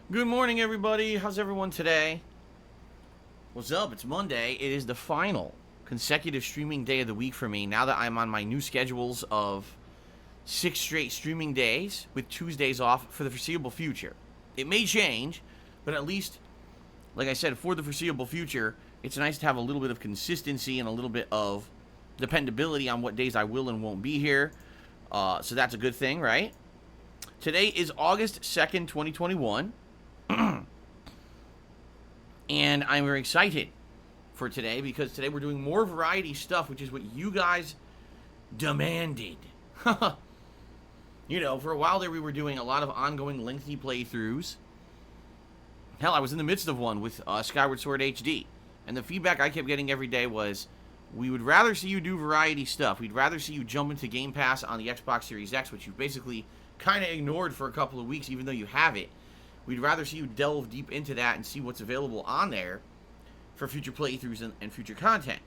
Good morning, everybody. How's everyone today? What's up? It's Monday. It is the final consecutive streaming day of the week for me now that I'm on my new schedules of 6 straight streaming days with Tuesdays off for the foreseeable future. It may change, but at least, like I said, for the foreseeable future, it's nice to have a little bit of consistency and a little bit of dependability on what days I will and won't be here. So that's a good thing, right? Today is August 2nd, 2021. And I'm very excited for today because today we're doing more variety stuff, which is what you guys demanded. You know, for a while there we were doing a lot of ongoing lengthy playthroughs. Hell, I was in the midst of one with Skyward Sword HD. And the feedback I kept getting every day was, we would rather see you do variety stuff. We'd rather see you jump into Gamepass on the Xbox Series X, which you've basically kind of ignored for a couple of weeks, even though you have it. We'd rather see you delve deep into that and see what's available on there for future playthroughs and future content.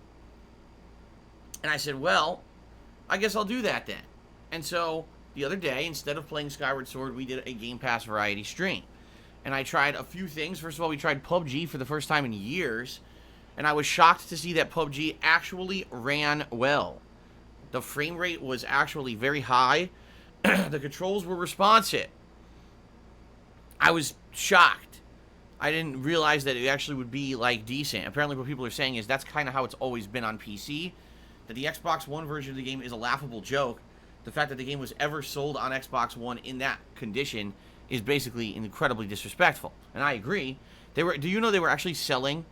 And I said, well, I guess I'll do that then. And so, the other day, instead of playing Skyward Sword, we did a Gamepass variety stream. And I tried a few things. First of all, we tried PUBG for the first time in years. And I was shocked to see that PUBG actually ran well. The frame rate was actually very high. The controls were responsive. I was shocked. I didn't realize that it actually would be, like, decent. Apparently what people are saying is that's kind of how it's always been on PC. That the Xbox One version of the game is a laughable joke. The fact that the game was ever sold on Xbox One in that condition is basically incredibly disrespectful. And I agree. Do you know they were actually selling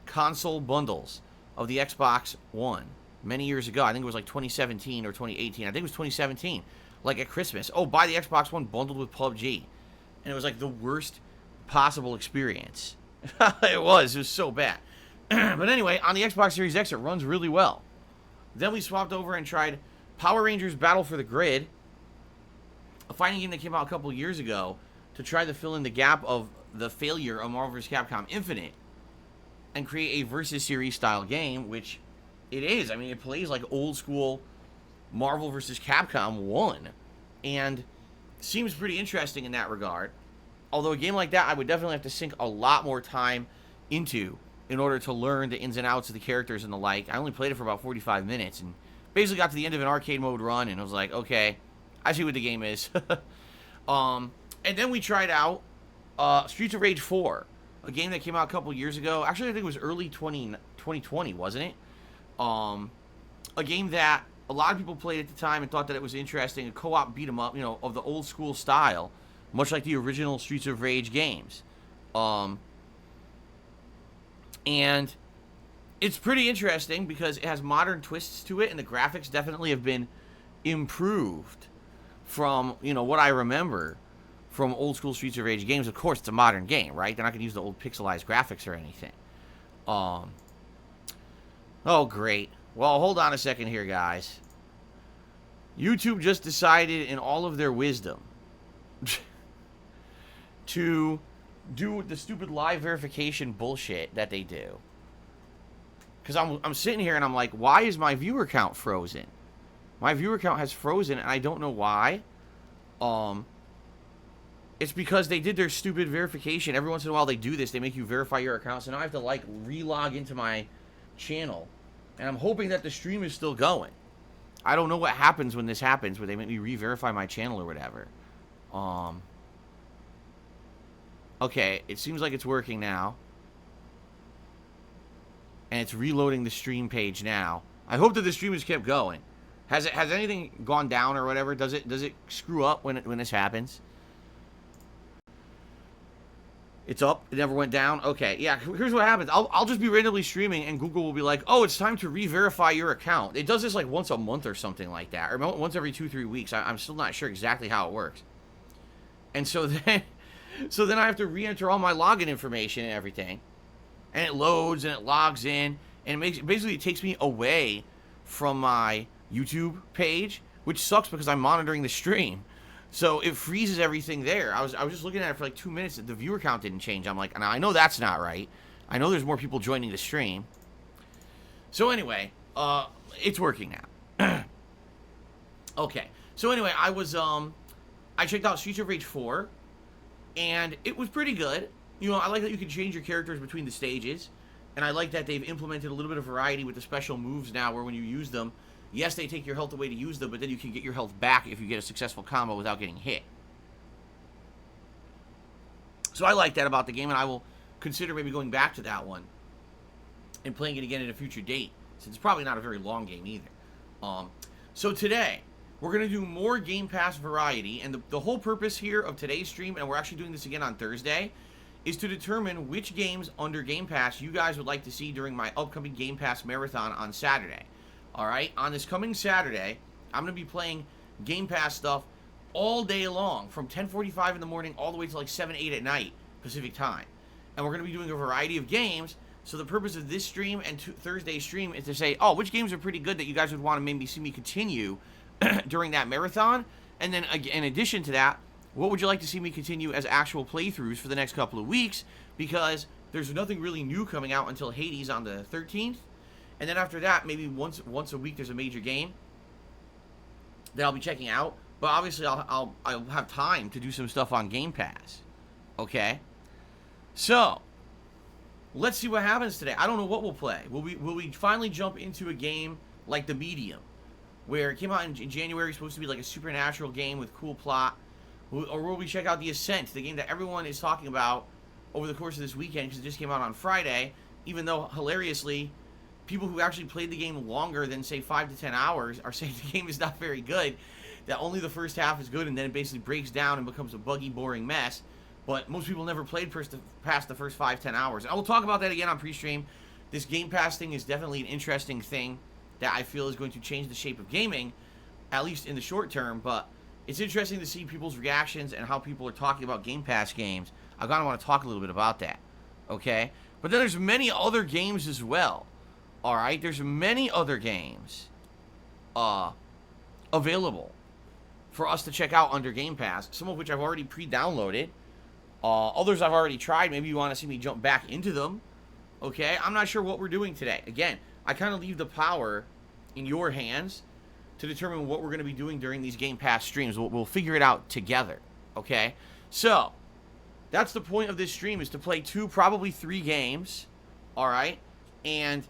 console bundles of the Xbox One many years ago? I think it was like 2017 or 2018. I think it was 2017. Like at Christmas. Oh, buy the Xbox One bundled with PUBG. And it was like the worst possible experience. It was so bad. But anyway, on the Xbox Series X, it runs really well. Then we swapped over and tried Power Rangers Battle for the Grid, a fighting game that came out a couple years ago, to try to fill in the gap of the failure of Marvel vs. Capcom Infinite and create a versus series style game, which it is. I mean, it plays like old school Marvel vs. Capcom 1. And seems pretty interesting in that regard. Although a game like that, I would definitely have to sink a lot more time into in order to learn the ins and outs of the characters and the like. I only played it for about 45 minutes and basically got to the end of an arcade mode run and I was like, okay, I see what the game is. And then we tried out Streets of Rage 4, a game that came out a couple years ago. Actually, I think it was early 2020, wasn't it? A game that a lot of people played at the time and thought that it was interesting, a co-op beat 'em up, you know, of the old school style, much like the original Streets of Rage games. And it's pretty interesting because it has modern twists to it, and the graphics definitely have been improved from, you know, what I remember from old school Streets of Rage games. Of course, it's a modern game, right? They're not going to use the old pixelized graphics or anything. Oh, great. Well, hold on a second here, guys. YouTube just decided in all of their wisdom to do the stupid live verification bullshit that they do. Because I'm sitting here and I'm like, why is my viewer count frozen? My viewer count has frozen and I don't know why. It's because they did their stupid verification. Every once in a while they do this. They make you verify your account. So now I have to, like, re-log into my channel. And I'm hoping that the stream is still going. I don't know what happens when this happens, where they make me re-verify my channel or whatever. Okay, it seems like it's working now. And it's reloading the stream page now. I hope that the stream has kept going. Has anything gone down or whatever? Does it screw up when this happens? It's up. It never went down. Okay, yeah. Here's what happens. I'll just be randomly streaming, and Google will be like, "Oh, it's time to re-verify your account." It does this like once a month or something like that, or once every 2-3 weeks. I'm still not sure exactly how it works. And so then I have to re-enter all my login information and everything, and it loads and it logs in, and it takes me away from my YouTube page, which sucks because I'm monitoring the stream. So it freezes everything there. I was just looking at it for like 2 minutes. The viewer count didn't change. I'm like, I know that's not right. I know there's more people joining the stream. So anyway, it's working now. Okay. So anyway, I checked out Streets of Rage 4. and it was pretty good. You know, I like that you can change your characters between the stages, and I like that they've implemented a little bit of variety with the special moves now, where when you use them, yes, they take your health away to use them, but then you can get your health back if you get a successful combo without getting hit. So I like that about the game, and I will consider maybe going back to that one and playing it again at a future date, since it's probably not a very long game either. So today, we're going to do more Game Pass variety, and the whole purpose here of today's stream, and we're actually doing this again on Thursday, is to determine which games under Game Pass you guys would like to see during my upcoming Game Pass marathon on Saturday. Alright, on this coming Saturday, I'm going to be playing Game Pass stuff all day long, from 10:45 in the morning all the way to like 7, 8 at night, Pacific time. And we're going to be doing a variety of games, so the purpose of this stream and Thursday's stream is to say, oh, which games are pretty good that you guys would want to maybe see me continue during that marathon, and then in addition to that, what would you like to see me continue as actual playthroughs for the next couple of weeks, because there's nothing really new coming out until Hades on the 13th, and then after that, maybe once a week there's a major game that I'll be checking out, but obviously I'll have time to do some stuff on Game Pass, okay? So, let's see what happens today. I don't know what we'll play. Will we finally jump into a game like The Medium, where it came out in January, supposed to be like a supernatural game with cool plot? Or will we check out The Ascent, the game that everyone is talking about over the course of this weekend, because it just came out on Friday, even though, hilariously, people who actually played the game longer than, say, 5 to 10 hours are saying the game is not very good, that only the first half is good, and then it basically breaks down and becomes a buggy, boring mess. But most people never played past the first 5-10 hours. And I will talk about that again on pre-stream. This Game Pass thing is definitely an interesting thing that I feel is going to change the shape of gaming, at least in the short term. But it's interesting to see people's reactions and how people are talking about Game Pass games. I kind of want to talk a little bit about that, okay? But then there's many other games as well, all right? There's many other games available for us to check out under Game Pass, some of which I've already pre-downloaded. Others I've already tried. Maybe you want to see me jump back into them. Okay? I'm not sure what we're doing today. Again, I kind of leave the power in your hands to determine what we're going to be doing during these Game Pass streams. We'll figure it out together. Okay? So, that's the point of this stream, is to play 2, probably 3 games. Alright? And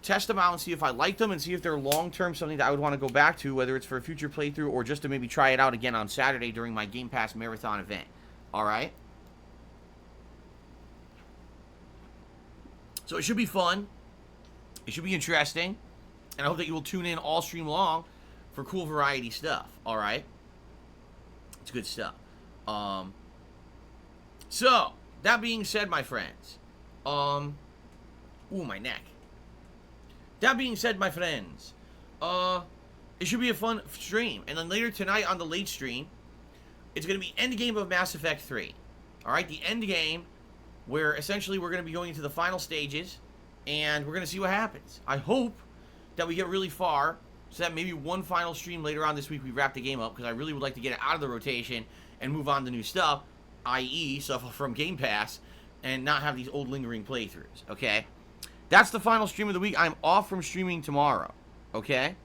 test them out and see if I like them, and see if they're long-term something that I would want to go back to, whether it's for a future playthrough or just to maybe try it out again on Saturday during my Game Pass marathon event. Alright? So it should be fun, it should be interesting, and I hope that you will tune in all stream long for cool variety stuff, alright? It's good stuff. So, that being said, my friends, ooh, my neck. That being said, my friends, it should be a fun stream, and then later tonight on the late stream, it's going to be endgame of Mass Effect 3, alright? The endgame, where essentially we're going to be going into the final stages, and we're going to see what happens. I hope that we get really far, so that maybe one final stream later on this week we wrap the game up, because I really would like to get it out of the rotation and move on to new stuff, i.e. stuff from Game Pass, and not have these old lingering playthroughs, okay? That's the final stream of the week. I'm off from streaming tomorrow, okay?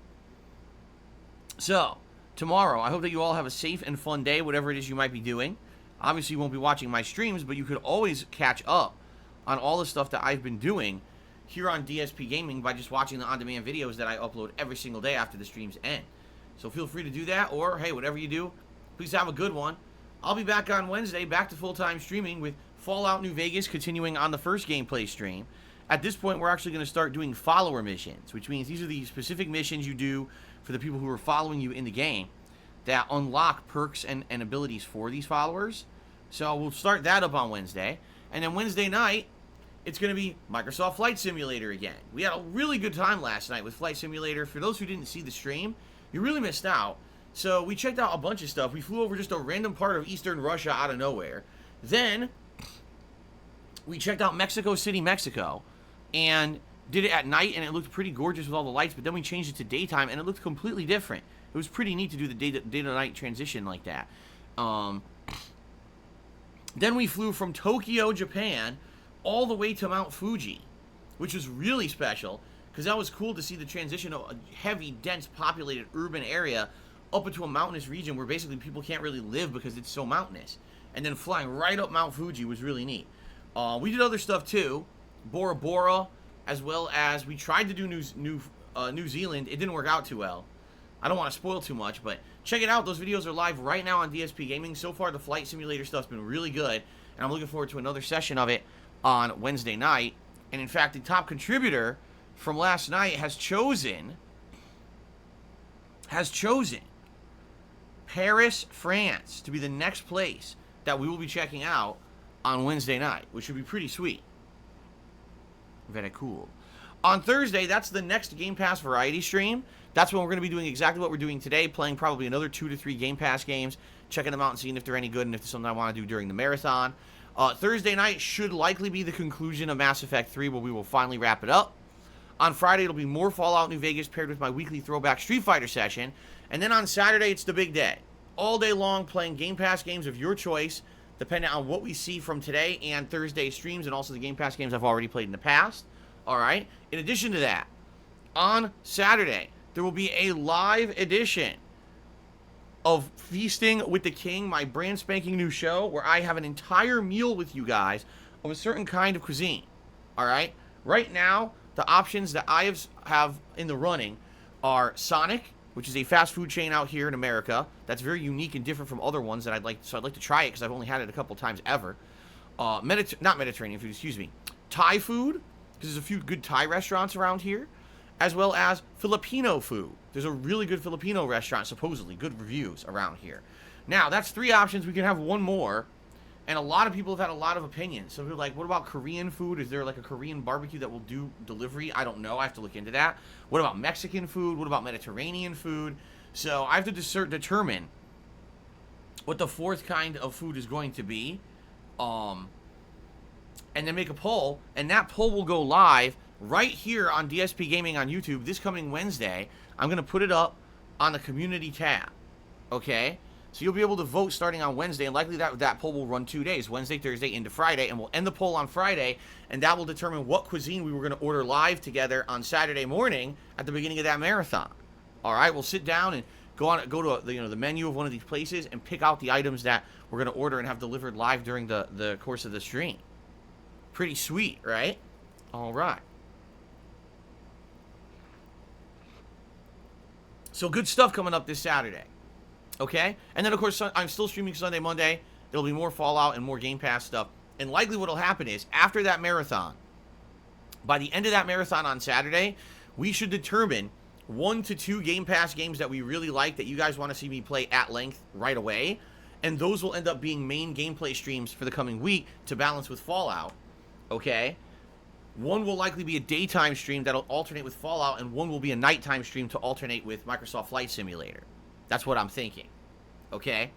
So, tomorrow, I hope that you all have a safe and fun day, whatever it is you might be doing. Obviously, you won't be watching my streams, but you could always catch up on all the stuff that I've been doing here on DSPGaming by just watching the on-demand videos that I upload every single day after the streams end. So feel free to do that, or, hey, whatever you do, please have a good one. I'll be back on Wednesday, back to full-time streaming with Fallout New Vegas continuing on the first gameplay stream. At this point, we're actually going to start doing follower missions, which means these are the specific missions you do for the people who are following you in the game that unlock perks and abilities for these followers. So we'll start that up on Wednesday. And then Wednesday night, it's going to be Microsoft Flight Simulator again. We had a really good time last night with Flight Simulator. For those who didn't see the stream, you really missed out. So we checked out a bunch of stuff. We flew over just a random part of Eastern Russia out of nowhere. Then we checked out Mexico City, Mexico, and did it at night, and it looked pretty gorgeous with all the lights, but then we changed it to daytime, and it looked completely different. It was pretty neat to do the day-to-night transition like that. Then we flew from Tokyo, Japan, all the way to Mount Fuji, which was really special, because that was cool to see the transition of a heavy, dense, populated urban area up into a mountainous region where basically people can't really live because it's so mountainous. and then flying right up Mount Fuji was really neat. We did other stuff too, Bora Bora, as well as we tried to do New Zealand. It didn't work out too well. I don't want to spoil too much, but check it out. Those videos are live right now on DSPGaming. So far, the flight simulator stuff's been really good, and I'm looking forward to another session of it on Wednesday night. And in fact, the top contributor from last night has chosen Paris, France to be the next place that we will be checking out on Wednesday night, which would be pretty sweet. Very cool. On Thursday, that's the next Game Pass variety stream. That's when we're going to be doing exactly what we're doing today, playing probably another 2 to 3 Game Pass games, checking them out and seeing if they're any good and if there's something I want to do during the marathon. Thursday night should likely be the conclusion of Mass Effect 3, where we will finally wrap it up. On Friday, it'll be more Fallout New Vegas paired with my weekly throwback Street Fighter session. And then on Saturday, it's the big day. All day long playing Game Pass games of your choice, depending on what we see from today and Thursday streams, and also the Game Pass games I've already played in the past. All right? In addition to that, on Saturday, there will be a live edition of Feasting with the King, my brand spanking new show, where I have an entire meal with you guys of a certain kind of cuisine. All right? Right now, the options that I have in the running are Sonic, which is a fast food chain out here in America that's very unique and different from other ones that I'd like to try it because I've only had it a couple times ever. Not Mediterranean food, excuse me. Thai food, because there's a few good Thai restaurants around here, as well as Filipino food. There's a really good Filipino restaurant, supposedly, good reviews around here. Now, that's 3 options. We can have one more, and a lot of people have had a lot of opinions. Some people are like, what about Korean food? Is there like a Korean barbecue that will do delivery? I don't know. I have to look into that. What about Mexican food? What about Mediterranean food? So I have to determine what the 4th kind of food is going to be, and then make a poll, and that poll will go live right here on DSP Gaming on YouTube this coming Wednesday. I'm going to put it up on the community tab, okay? So you'll be able to vote starting on Wednesday, and likely that poll will run 2 days, Wednesday, Thursday, into Friday, and we'll end the poll on Friday, and that will determine what cuisine we were going to order live together on Saturday morning at the beginning of that marathon. All right, we'll sit down and go to the menu of one of these places and pick out the items that we're going to order and have delivered live during the course of the stream. Pretty sweet, right? All right. So good stuff coming up this Saturday. Okay? And then, of course, I'm still streaming Sunday, Monday. There'll be more Fallout and more Game Pass stuff. And likely what will happen is, after that marathon, by the end of that marathon on Saturday, we should determine 1 to 2 Game Pass games that we really like that you guys want to see me play at length right away. And those will end up being main gameplay streams for the coming week to balance with Fallout. Okay? One will likely be a daytime stream that'll alternate with Fallout, and one will be a nighttime stream to alternate with Microsoft Flight Simulator. That's what I'm thinking. Okay?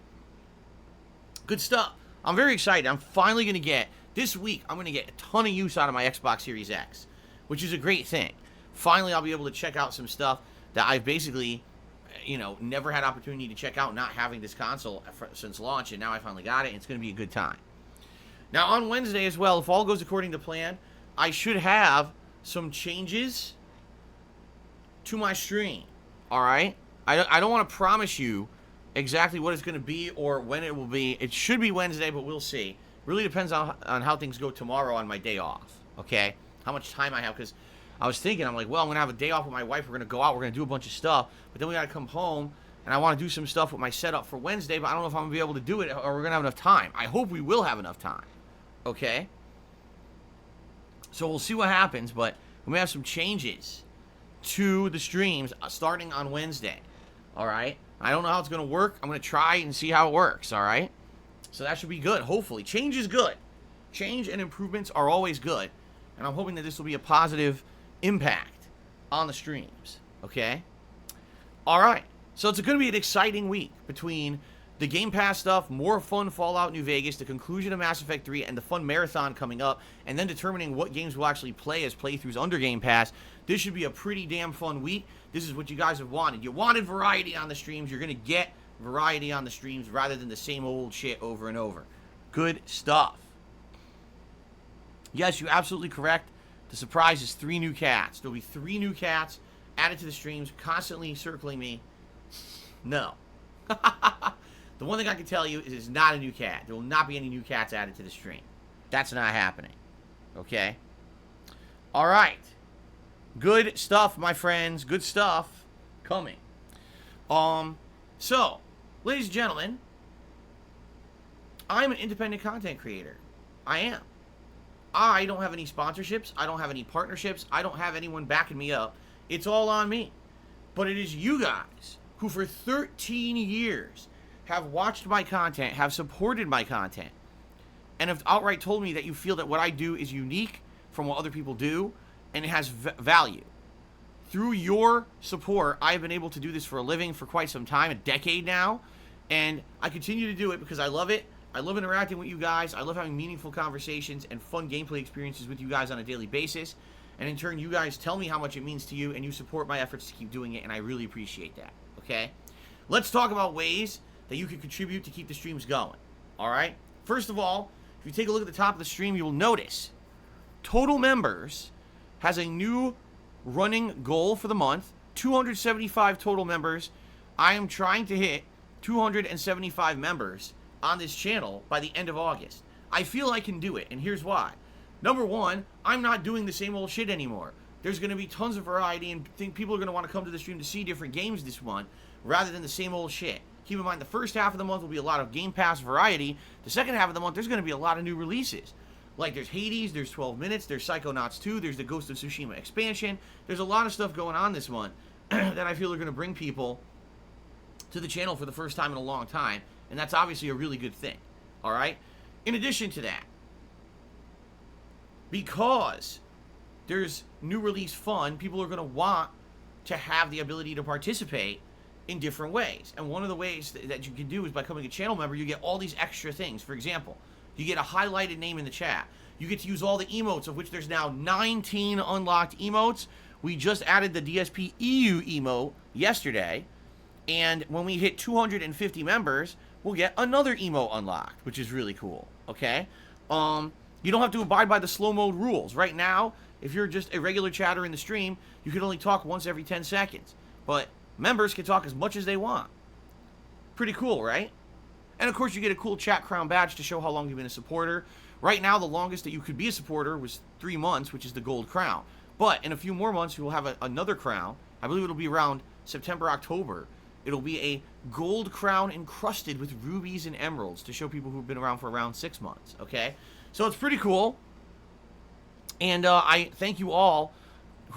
Good stuff. I'm very excited. I'm finally going to get, this week, I'm going to get a ton of use out of my Xbox Series X, which is a great thing. Finally, I'll be able to check out some stuff that I've basically, never had opportunity to check out, not having this console since launch, and now I finally got it, and it's going to be a good time. Now, on Wednesday as well, if all goes according to plan, I should have some changes to my stream. All right? I don't want to promise you exactly what it's going to be or when it will be. It should be Wednesday, but we'll see. Really depends on how things go tomorrow on my day off, okay? How much time I have, because I was thinking, I'm like, well, I'm going to have a day off with my wife. We're going to go out. We're going to do a bunch of stuff. But then we got to come home, and I want to do some stuff with my setup for Wednesday, but I don't know if I'm going to be able to do it or we're going to have enough time. I hope we will have enough time, okay? So we'll see what happens, but we may have some changes to the streams starting on Wednesday. All right? I don't know how it's going to work. I'm going to try and see how it works, all right? So that should be good, hopefully. Change is good. Change and improvements are always good, and I'm hoping that this will be a positive impact on the streams, okay? All right. So it's going to be an exciting week between the Game Pass stuff, more fun Fallout New Vegas, the conclusion of Mass Effect 3, and the fun marathon coming up, and then determining what games we'll actually play as playthroughs under Game Pass. This should be a pretty damn fun week. This is what you guys have wanted. You wanted variety on the streams. You're going to get variety on the streams rather than the same old shit over and over. Good stuff. Yes, you're absolutely correct. The surprise is 3 new cats. There'll be 3 new cats added to the streams, constantly circling me. No. The one thing I can tell you is it's not a new cat. There will not be any new cats added to the stream. That's not happening. Okay? All right. Good stuff, my friends. Good stuff coming. So, ladies and gentlemen, I'm an independent content creator. I am. I don't have any sponsorships. I don't have any partnerships. I don't have anyone backing me up. It's all on me. But it is you guys who for 13 years have watched my content, have supported my content, and have outright told me that you feel that what I do is unique from what other people do, and it has value. Through your support, I've been able to do this for a living for quite some time, a decade now, and I continue to do it because I love it. I love interacting with you guys. I love having meaningful conversations and fun gameplay experiences with you guys on a daily basis. And in turn, you guys tell me how much it means to you, and you support my efforts to keep doing it, and I really appreciate that, okay? Let's talk about ways that you can contribute to keep the streams going, all right? First of all, if you take a look at the top of the stream, you will notice Total Members has a new running goal for the month, 275 total members. I am trying to hit 275 members on this channel by the end of August. I feel I can do it, and here's why. Number one, I'm not doing the same old shit anymore. There's going to be tons of variety, and people are going to want to come to the stream to see different games this month, rather than the same old shit. Keep in mind, the first half of the month will be a lot of Game Pass variety. The second half of the month, there's going to be a lot of new releases. Like, there's Hades, there's 12 Minutes, there's Psychonauts 2, there's the Ghost of Tsushima expansion. There's a lot of stuff going on this month that I feel are going to bring people to the channel for the first time in a long time, and that's obviously a really good thing, all right? In addition to that, because there's new release fun, people are going to want to have the ability to participate in different ways. And one of the ways that you can do is by becoming a channel member, you get all these extra things. For example, you get a highlighted name in the chat. You get to use all the emotes, of which there's now 19 unlocked emotes. We just added the DSP EU emote yesterday. And when we hit 250 members, we'll get another emote unlocked, which is really cool, okay? You don't have to abide by the slow mode rules. Right now, if you're just a regular chatter in the stream, you can only talk once every 10 seconds. But members can talk as much as they want. Pretty cool, right? And of course, you get a cool chat crown badge to show how long you've been a supporter. Right now, the longest that you could be a supporter was 3 months, which is the gold crown. But in a few more months, you will have another crown. I believe it'll be around September, October. It'll be a gold crown encrusted with rubies and emeralds to show people who've been around for around 6 months, okay? So it's pretty cool. And I thank you all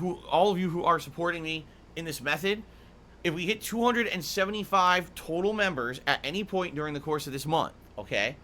of you who are supporting me in this method. If we hit 275 total members at any point during the course of this month, okay,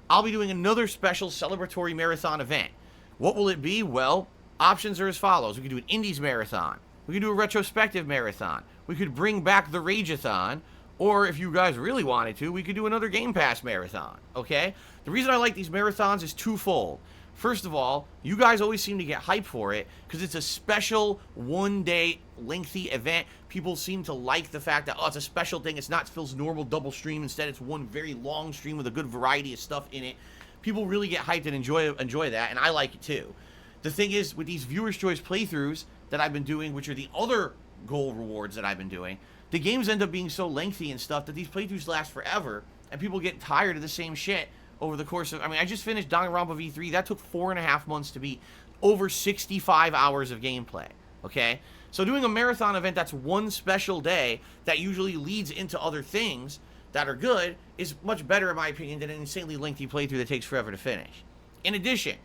I'll be doing another special celebratory marathon event. What will it be? Well, options are as follows. We could do an Indies marathon. We could do a retrospective marathon. We could bring back the Rageathon. Or if you guys really wanted to, we could do another Game Pass marathon, okay? The reason I like these marathons is twofold. First of all, you guys always seem to get hype for it because it's a special one-day lengthy event. People seem to like the fact that, oh, it's a special thing. It's not Phil's normal double stream. Instead, it's one very long stream with a good variety of stuff in it. People really get hyped and enjoy that, and I like it too. The thing is, with these Viewer's Choice playthroughs that I've been doing, which are the other goal rewards that I've been doing, the games end up being so lengthy and stuff that these playthroughs last forever, and people get tired of the same shit over the course of, I mean, I just finished Danganronpa V3. That took 4.5 months to beat. Over 65 hours of gameplay, okay? So doing a marathon event that's one special day that usually leads into other things that are good is much better, in my opinion, than an insanely lengthy playthrough that takes forever to finish. In addition,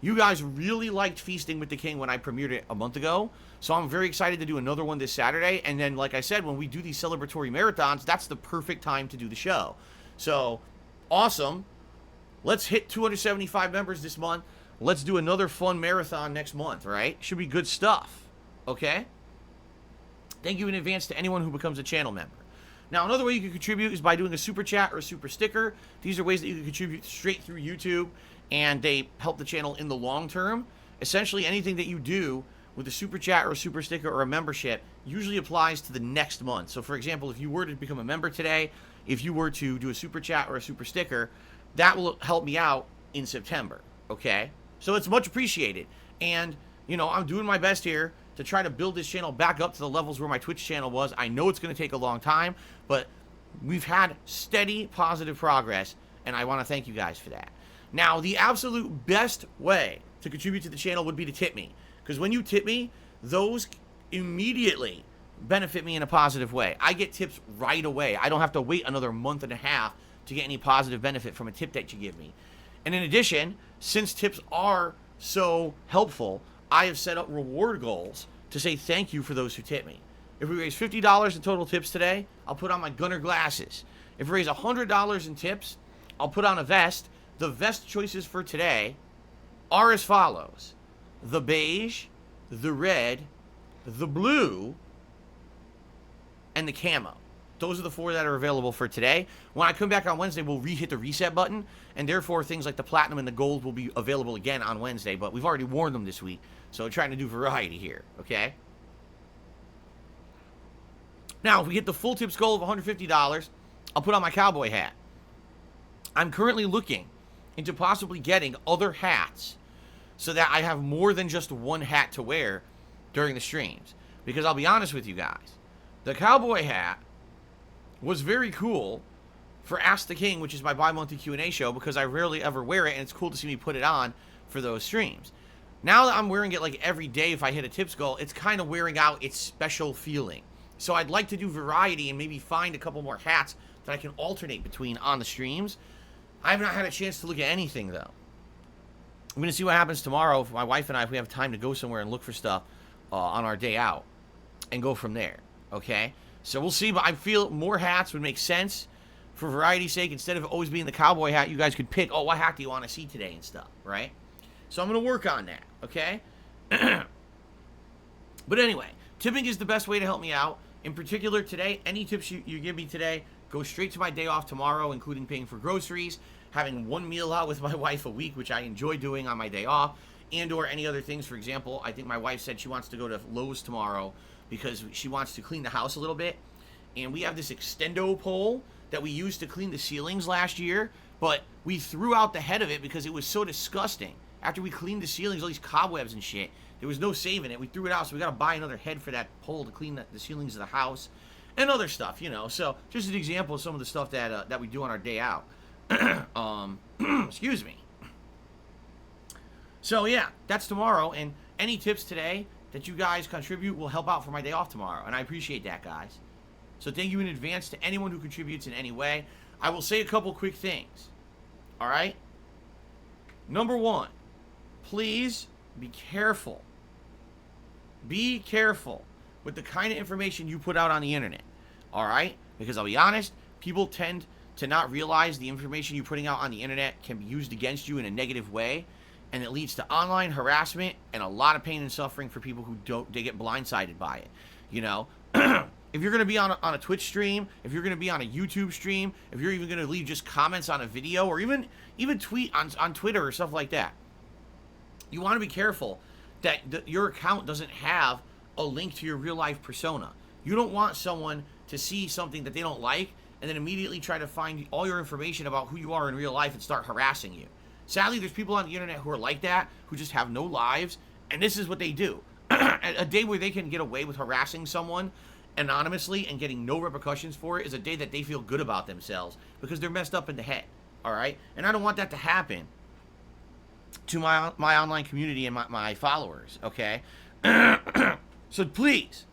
you guys really liked Feasting with the King when I premiered it a month ago, so I'm very excited to do another one this Saturday. And then, like I said, when we do these celebratory marathons, that's the perfect time to do the show. So, awesome. Let's hit 275 members this month. Let's do another fun marathon next month, right? Should be good stuff, okay? Thank you in advance to anyone who becomes a channel member. Now, another way you can contribute is by doing a super chat or a super sticker. These are ways that you can contribute straight through YouTube, and they help the channel in the long term. Essentially, anything that you do with a super chat or a super sticker or a membership usually applies to the next month. So, for example, if you were to become a member today, if you were to do a super chat or a super sticker, that will help me out in September, okay? So it's much appreciated. And, you know, I'm doing my best here to try to build this channel back up to the levels where my Twitch channel was. I know it's going to take a long time, but we've had steady positive progress, and I want to thank you guys for that. Now, the absolute best way to contribute to the channel would be to tip me, because when you tip me, those immediately benefit me in a positive way. I get tips right away. I don't have to wait another month and a half to get any positive benefit from a tip that you give me. And in addition, since tips are so helpful, I have set up reward goals to say thank you for those who tip me. If we raise $50 in total tips today, I'll put on my gunner glasses. If we raise $100 in tips, I'll put on a vest. The vest choices for today are as follows: the beige, the red, the blue, and the camo. Those are the 4 that are available for today. When I come back on Wednesday, we'll re-hit the reset button, and therefore things like the platinum and the gold will be available again on Wednesday, but we've already worn them this week, so we're trying to do variety here, okay? Now, if we hit the full tips goal of $150, I'll put on my cowboy hat. I'm currently looking into possibly getting other hats so that I have more than just one hat to wear during the streams. Because I'll be honest with you guys, the cowboy hat was very cool for Ask the King, which is my bi-monthly Q&A show, because I rarely ever wear it, and it's cool to see me put it on for those streams. Now that I'm wearing it like every day if I hit a tips goal, it's kind of wearing out its special feeling. So I'd like to do variety and maybe find a couple more hats that I can alternate between on the streams. I have not had a chance to look at anything, though. I'm going to see what happens tomorrow for my wife and I, if we have time to go somewhere and look for stuff on our day out and go from there, okay? So we'll see, but I feel more hats would make sense for variety's sake. Instead of always being the cowboy hat, you guys could pick, oh, what hat do you want to see today and stuff, right? So I'm going to work on that, okay? But anyway, tipping is the best way to help me out. In particular, today, any tips you give me today go straight to my day off tomorrow, including paying for groceries, having one meal out with my wife a week, which I enjoy doing on my day off, and or any other things. For example, I think my wife said she wants to go to Lowe's tomorrow because she wants to clean the house a little bit. And we have this extendo pole that we used to clean the ceilings last year, but we threw out the head of it because it was so disgusting. After we cleaned the ceilings, all these cobwebs and shit, there was no saving it. We threw it out, so we got to buy another head for that pole to clean the ceilings of the house and other stuff, you know. So just an example of some of the stuff that we do on our day out. Excuse me. So yeah, that's tomorrow, and any tips today that you guys contribute will help out for my day off tomorrow, and I appreciate that, guys. So thank you in advance to anyone who contributes in any way. I will say a couple quick things. All right? Number 1, please be careful. Be careful with the kind of information you put out on the internet. All right? Because I'll be honest, people tend to not realize the information you're putting out on the internet can be used against you in a negative way, and it leads to online harassment and a lot of pain and suffering for people who they get blindsided by it. You know? If you're going to be on a Twitch stream, if you're going to be on a YouTube stream, if you're even going to leave just comments on a video, or even tweet on Twitter or stuff like that, you want to be careful that your account doesn't have a link to your real-life persona. You don't want someone to see something that they don't like and then immediately try to find all your information about who you are in real life and start harassing you. Sadly, there's people on the internet who are like that, who just have no lives, and this is what they do. A day where they can get away with harassing someone anonymously and getting no repercussions for it is a day that they feel good about themselves because they're messed up in the head, all right? And I don't want that to happen to my online community and my followers, okay? So please,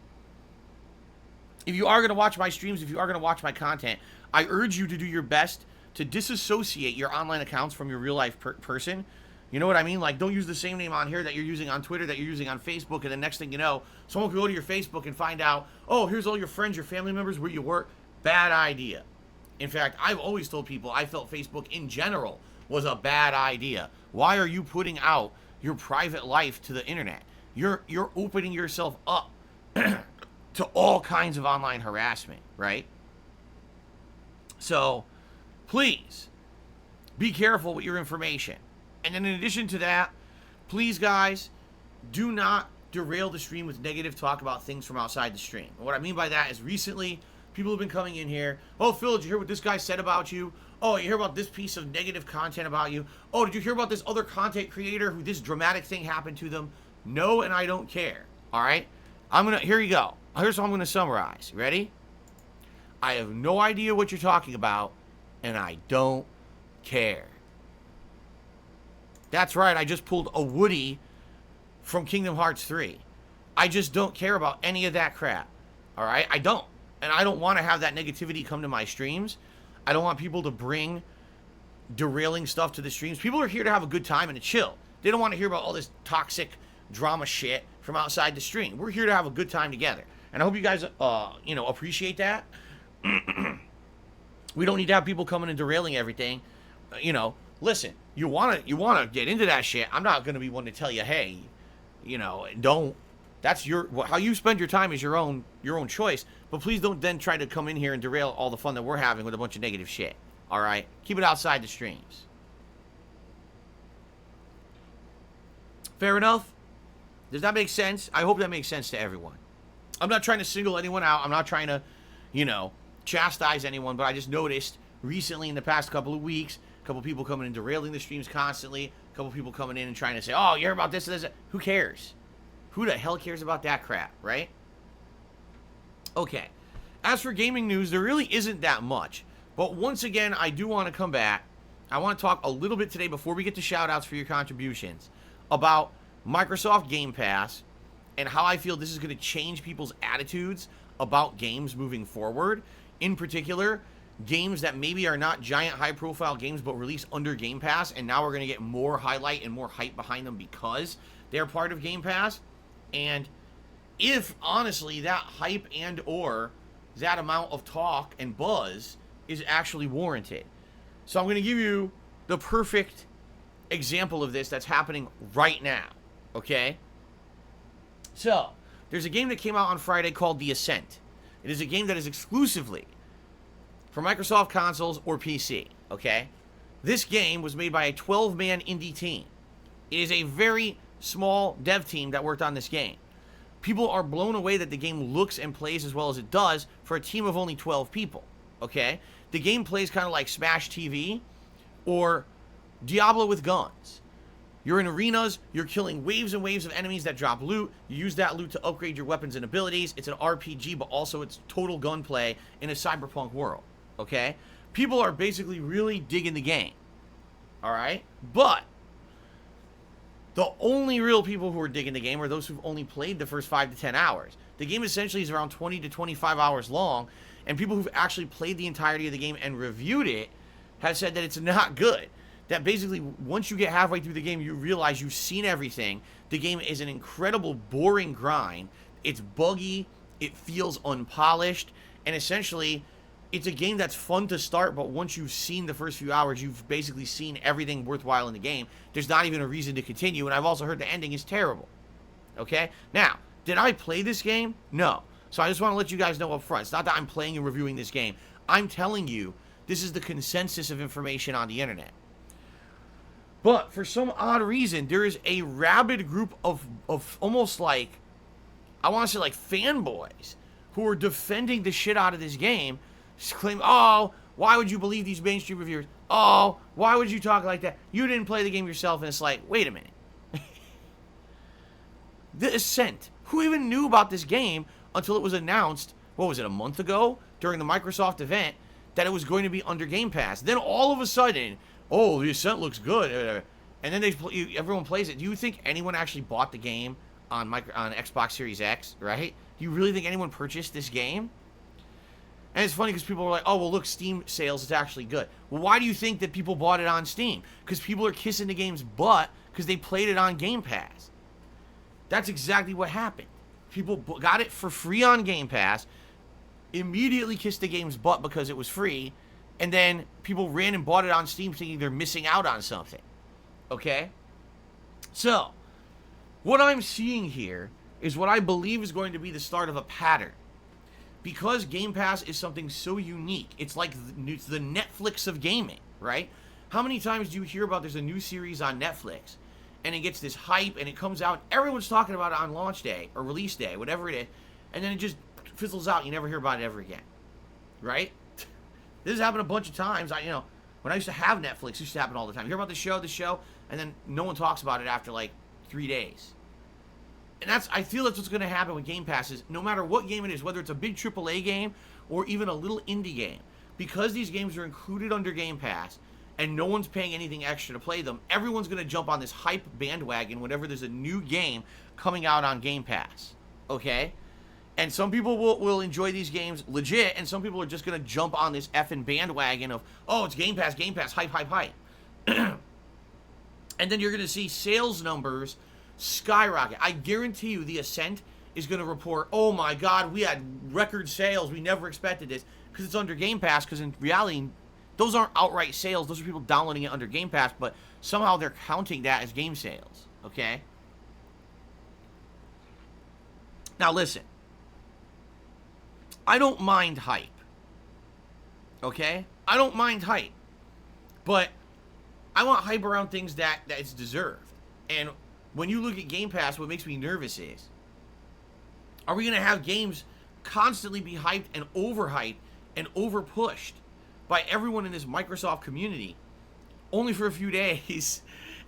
if you are going to watch my streams, if you are going to watch my content, I urge you to do your best to disassociate your online accounts from your real-life person. You know what I mean? Like, don't use the same name on here that you're using on Twitter, that you're using on Facebook, and the next thing you know, someone can go to your Facebook and find out, oh, here's all your friends, your family members, where you work. Bad idea. In fact, I've always told people I felt Facebook in general was a bad idea. Why are you putting out your private life to the internet? You're opening yourself up to all kinds of online harassment, right? So, please, be careful with your information. And then in addition to that, please, guys, do not derail the stream with negative talk about things from outside the stream. And what I mean by that is recently, people have been coming in here, oh, Phil, did you hear what this guy said about you? Oh, you hear about this piece of negative content about you? Oh, did you hear about this other content creator who this dramatic thing happened to them? No, and I don't care, all right? Here you go. Here's how I'm going to summarize. Ready? I have no idea what you're talking about, and I don't care. That's right, I just pulled a Woody from Kingdom Hearts 3. I just don't care about any of that crap. Alright? I don't. And I don't want to have that negativity come to my streams. I don't want people to bring derailing stuff to the streams. People are here to have a good time and to chill. They don't want to hear about all this toxic drama shit from outside the stream. We're here to have a good time together. And I hope you guys, appreciate that. We don't need to have people coming and derailing everything. Listen, you wanna get into that shit. I'm not gonna be one to tell you, hey, don't. That's how you spend your time is your own choice. But please don't then try to come in here and derail all the fun that we're having with a bunch of negative shit. All right, keep it outside the streams. Fair enough. Does that make sense? I hope that makes sense to everyone. I'm not trying to single anyone out. I'm not trying to, chastise anyone. But I just noticed recently in the past couple of weeks, a couple people coming and derailing the streams constantly. A couple people coming in and trying to say, oh, you heard about this and this. Who cares? Who the hell cares about that crap, right? Okay. As for gaming news, there really isn't that much. But once again, I do want to come back. I want to talk a little bit today before we get to shout-outs for your contributions about Microsoft Game Pass and how I feel this is going to change people's attitudes about games moving forward. In particular, games that maybe are not giant high-profile games but release under Game Pass, and now we're going to get more highlight and more hype behind them because they're part of Game Pass. And if, honestly, that hype and or that amount of talk and buzz is actually warranted. So I'm going to give you the perfect example of this that's happening right now, okay? So, there's a game that came out on Friday called The Ascent. It is a game that is exclusively for Microsoft consoles or PC, okay? This game was made by a 12-man indie team. It is a very small dev team that worked on this game. People are blown away that the game looks and plays as well as it does for a team of only 12 people, okay? The game plays kind of like Smash TV or Diablo with guns. You're in arenas, you're killing waves and waves of enemies that drop loot. You use that loot to upgrade your weapons and abilities. It's an RPG, but also it's total gunplay in a cyberpunk world, okay? People are basically really digging the game, all right? But the only real people who are digging the game are those who've only played the first 5 to 10 hours. The game essentially is around 20 to 25 hours long, and people who've actually played the entirety of the game and reviewed it have said that it's not good. That basically, once you get halfway through the game, you realize you've seen everything. The game is an incredible, boring grind. It's buggy, it feels unpolished, and essentially, it's a game that's fun to start, but once you've seen the first few hours, you've basically seen everything worthwhile in the game. There's not even a reason to continue, and I've also heard the ending is terrible. Okay? Now, did I play this game? No. So I just want to let you guys know up front. It's not that I'm playing and reviewing this game. I'm telling you, this is the consensus of information on the internet. But for some odd reason, there is a rabid group of almost like, I want to say like fanboys who are defending the shit out of this game, claim, oh, why would you believe these mainstream reviewers? Oh, why would you talk like that? You didn't play the game yourself. And it's like, wait a minute. The Ascent. Who even knew about this game until it was announced, what was it, a month ago? During the Microsoft event, that it was going to be under Game Pass. Then all of a sudden, oh, The Ascent looks good. And then everyone plays it. Do you think anyone actually bought the game on Xbox Series X, right? Do you really think anyone purchased this game? And it's funny because people were like, oh, well, look, Steam sales, it's actually good. Well, why do you think that people bought it on Steam? Because people are kissing the game's butt because they played it on Game Pass. That's exactly what happened. People got it for free on Game Pass, immediately kissed the game's butt because it was free, and then people ran and bought it on Steam thinking they're missing out on something. Okay? So, what I'm seeing here is what I believe is going to be the start of a pattern. Because Game Pass is something so unique, it's like it's the Netflix of gaming, right? How many times do you hear about there's a new series on Netflix, and it gets this hype, and it comes out, everyone's talking about it on launch day, or release day, whatever it is, and then it just fizzles out, you never hear about it ever again, right? This has happened a bunch of times. When I used to have Netflix, it used to happen all the time. You hear about the show, and then no one talks about it after like 3 days. And I feel that's what's going to happen with Game Pass is no matter what game it is, whether it's a big AAA game or even a little indie game, because these games are included under Game Pass and no one's paying anything extra to play them, everyone's going to jump on this hype bandwagon whenever there's a new game coming out on Game Pass. Okay? And some people will enjoy these games legit, and some people are just going to jump on this effing bandwagon of, oh, it's Game Pass, hype, hype, hype. And then you're going to see sales numbers skyrocket. I guarantee you the Ascent is going to report, oh my god, we had record sales, we never expected this, because it's under Game Pass, because in reality, those aren't outright sales, those are people downloading it under Game Pass, but somehow they're counting that as game sales, okay? Now listen, I don't mind hype, okay? I don't mind hype, but I want hype around things that it's deserved. And when you look at Game Pass, what makes me nervous is, are we going to have games constantly be hyped and overhyped and overpushed by everyone in this Microsoft community only for a few days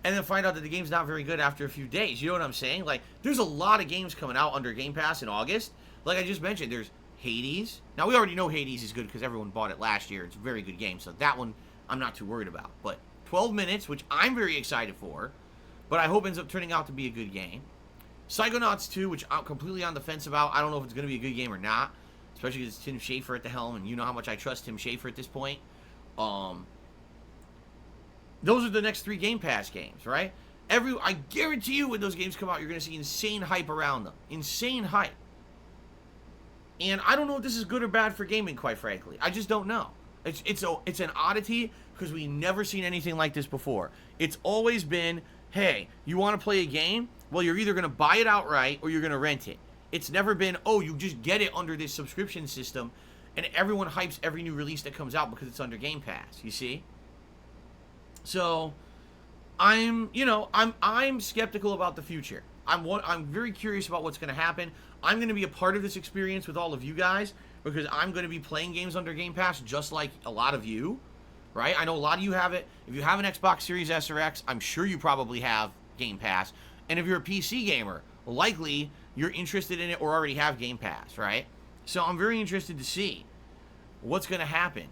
and then find out that the game's not very good after a few days? You know what I'm saying? Like, there's a lot of games coming out under Game Pass in August. Like I just mentioned, there's Hades. Now, we already know Hades is good because everyone bought it last year. It's a very good game, so that one I'm not too worried about. But 12 Minutes, which I'm very excited for, but I hope ends up turning out to be a good game. Psychonauts 2, which I'm completely on the fence about. I don't know if it's going to be a good game or not, especially because it's Tim Schafer at the helm, and you know how much I trust Tim Schafer at this point. Those are the next 3 Game Pass games, right? I guarantee you when those games come out, you're going to see insane hype around them. Insane hype. And I don't know if this is good or bad for gaming, quite frankly. I just don't know. It's an oddity because we've never seen anything like this before. It's always been, hey, you want to play a game? Well, you're either going to buy it outright or you're going to rent it. It's never been, oh, you just get it under this subscription system and everyone hypes every new release that comes out because it's under Game Pass, you see? So, I'm skeptical about the future. I'm very curious about what's going to happen. I'm going to be a part of this experience with all of you guys because I'm going to be playing games under Game Pass just like a lot of you, right? I know a lot of you have it. If you have an Xbox Series S or X, I'm sure you probably have Game Pass. And if you're a PC gamer, likely you're interested in it or already have Game Pass, right? So I'm very interested to see what's going to happen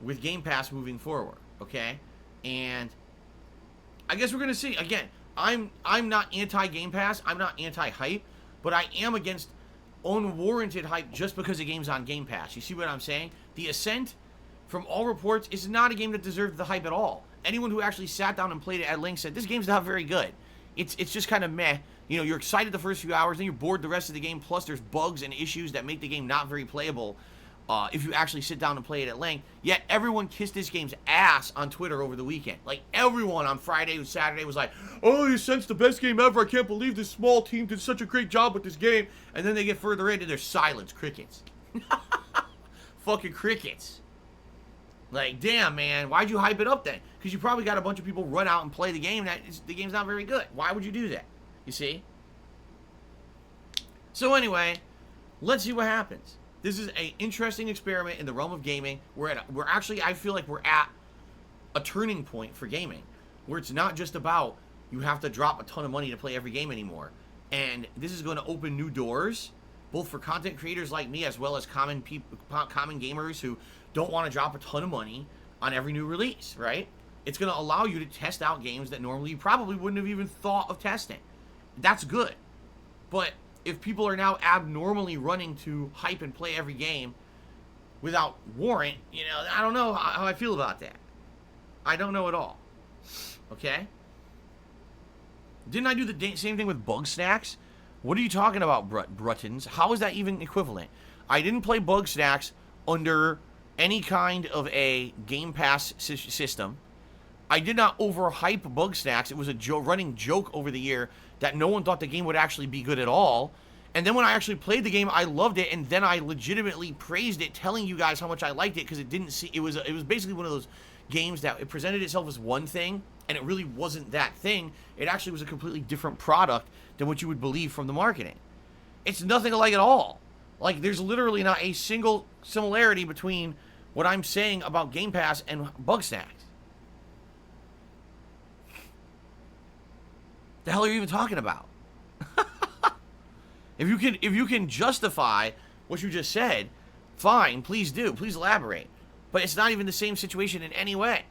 with Game Pass moving forward, okay? And I guess we're going to see. Again, I'm not anti-Game Pass. I'm not anti-hype. But I am against unwarranted hype just because the game's on Game Pass. You see what I'm saying? The Ascent, from all reports, is not a game that deserved the hype at all. Anyone who actually sat down and played it at length said, this game's not very good. It's just kind of meh. You know, you're excited the first few hours, then you're bored the rest of the game, plus there's bugs and issues that make the game not very playable if you actually sit down and play it at length. Yet everyone kissed this game's ass on Twitter over the weekend. Like, everyone on Friday and Saturday was like, oh, the Ascent's the best game ever. I can't believe this small team did such a great job with this game. And then they get further in and there's silence. Crickets. Fucking crickets. Like, damn, man, why'd you hype it up then? Because you probably got a bunch of people run out and play the game. The game's not very good. Why would you do that? You see? So anyway, let's see what happens. This is an interesting experiment in the realm of gaming. I feel like we're at a turning point for gaming, where it's not just about you have to drop a ton of money to play every game anymore. And this is going to open new doors, both for content creators like me, as well as common gamers who don't want to drop a ton of money on every new release, right? It's going to allow you to test out games that normally you probably wouldn't have even thought of testing. That's good. But if people are now abnormally running to hype and play every game without warrant, you know, I don't know how I feel about that. I don't know at all. Okay? Didn't I do the same thing with Bug Snacks? What are you talking about, Bruttons? How is that even equivalent? I didn't play Bug Snacks under any kind of a Game Pass system. I did not overhype Bug Snacks. It was a running joke over the year that no one thought the game would actually be good at all. And then when I actually played the game, I loved it, and then I legitimately praised it, telling you guys how much I liked it, because it was basically one of those games that it presented itself as one thing, and it really wasn't that thing. It actually was a completely different product than what you would believe from the marketing. It's nothing alike at all. Like, there's literally not a single similarity between what I'm saying about Game Pass and Bug Snacks. The hell are you even talking about? If you can justify what you just said, fine, please do. Please elaborate. But it's not even the same situation in any way.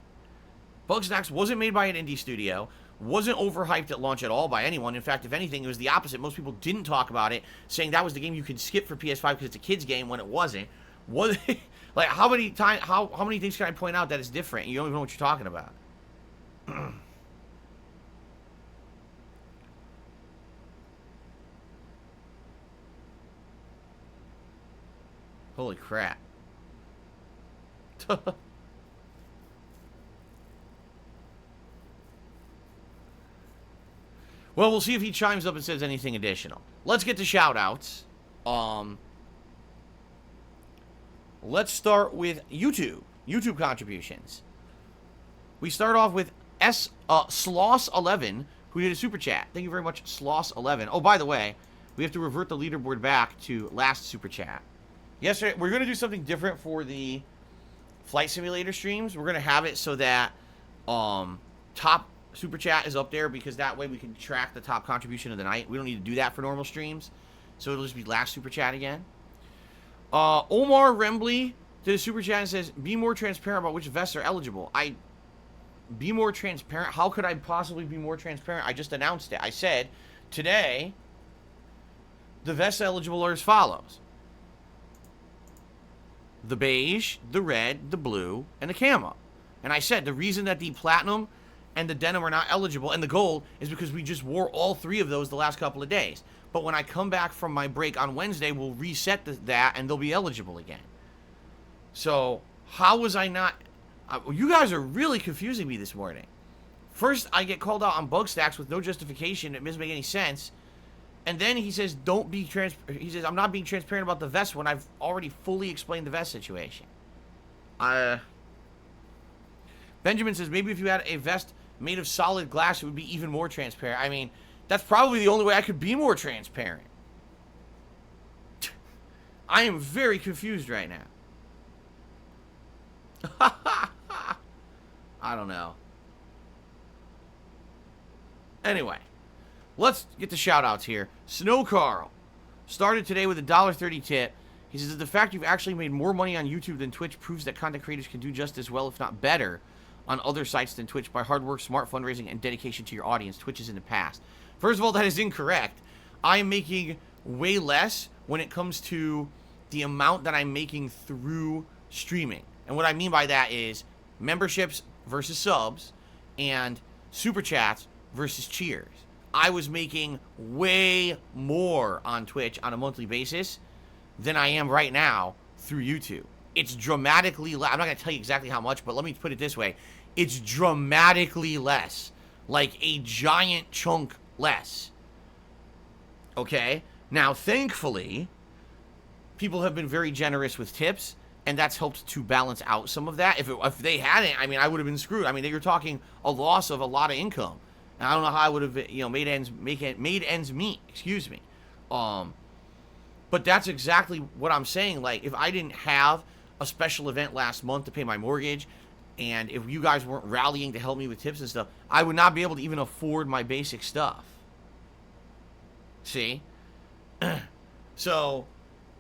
Bugsnax wasn't made by an indie studio, wasn't overhyped at launch at all by anyone. In fact, if anything, it was the opposite. Most people didn't talk about it, saying that was the game you could skip for PS5 because it's a kid's game when it wasn't. Like, how many things can I point out that is different and you don't even know what you're talking about? Holy crap. Well, we'll see if he chimes up and says anything additional. Let's get to shout-outs. Let's start with YouTube. YouTube contributions. We start off with Sloss11, who did a super chat. Thank you very much, Sloss11. Oh, by the way, we have to revert the leaderboard back to last super chat. Yesterday, we're going to do something different for the Flight Simulator streams. We're going to have it so that top super chat is up there, because that way we can track the top contribution of the night. We don't need to do that for normal streams, so it'll just be last super chat again. Omar Rembley did a super chat and says, be more transparent about which vests are eligible. Be more transparent? How could I possibly be more transparent? I just announced it. I said, today, the vests eligible are as follows: the beige, the red, the blue, and the camo. And I said the reason that the platinum and the denim are not eligible, and the gold, is because we just wore all three of those the last couple of days. But when I come back from my break on Wednesday, we'll reset that, and they'll be eligible again. So, how was I not... you guys are really confusing me this morning. First, I get called out on Bugstacks with no justification. It doesn't make any sense. And then he says, he says, I'm not being transparent about the vest when I've already fully explained the vest situation. Benjamin says, maybe if you had a vest made of solid glass, it would be even more transparent. I mean, that's probably the only way I could be more transparent. I am very confused right now. I don't know. Anyway, let's get the shout-outs here. Snow Carl started today with a $1.30 tip. He says, the fact you've actually made more money on YouTube than Twitch proves that content creators can do just as well, if not better, on other sites than Twitch by hard work, smart fundraising, and dedication to your audience. Twitch is in the past. First of all, that is incorrect. I am making way less when it comes to the amount that I'm making through streaming. And what I mean by that is memberships versus subs and super chats versus cheers. I was making way more on Twitch on a monthly basis than I am right now through YouTube. It's dramatically less. I'm not going to tell you exactly how much, but let me put it this way. It's dramatically less. Like a giant chunk less. Okay? Now, thankfully, people have been very generous with tips, and that's helped to balance out some of that. If they hadn't, I mean, I would have been screwed. I mean, they were talking a loss of a lot of income. And I don't know how I would have, made ends meet. Excuse me. But that's exactly what I'm saying. Like, if I didn't have a special event last month to pay my mortgage, and if you guys weren't rallying to help me with tips and stuff, I would not be able to even afford my basic stuff. See? So,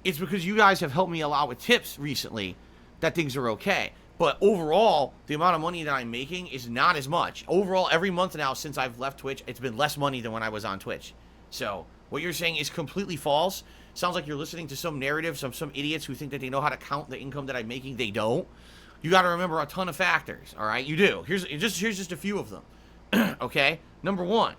it's because you guys have helped me a lot with tips recently that things are okay. But overall, the amount of money that I'm making is not as much. Overall, every month now since I've left Twitch, it's been less money than when I was on Twitch. So, what you're saying is completely false. Sounds like you're listening to some narrative, some idiots who think that they know how to count the income that I'm making. They don't. You got to remember a ton of factors, all right? You do. Here's just a few of them, okay? Number one,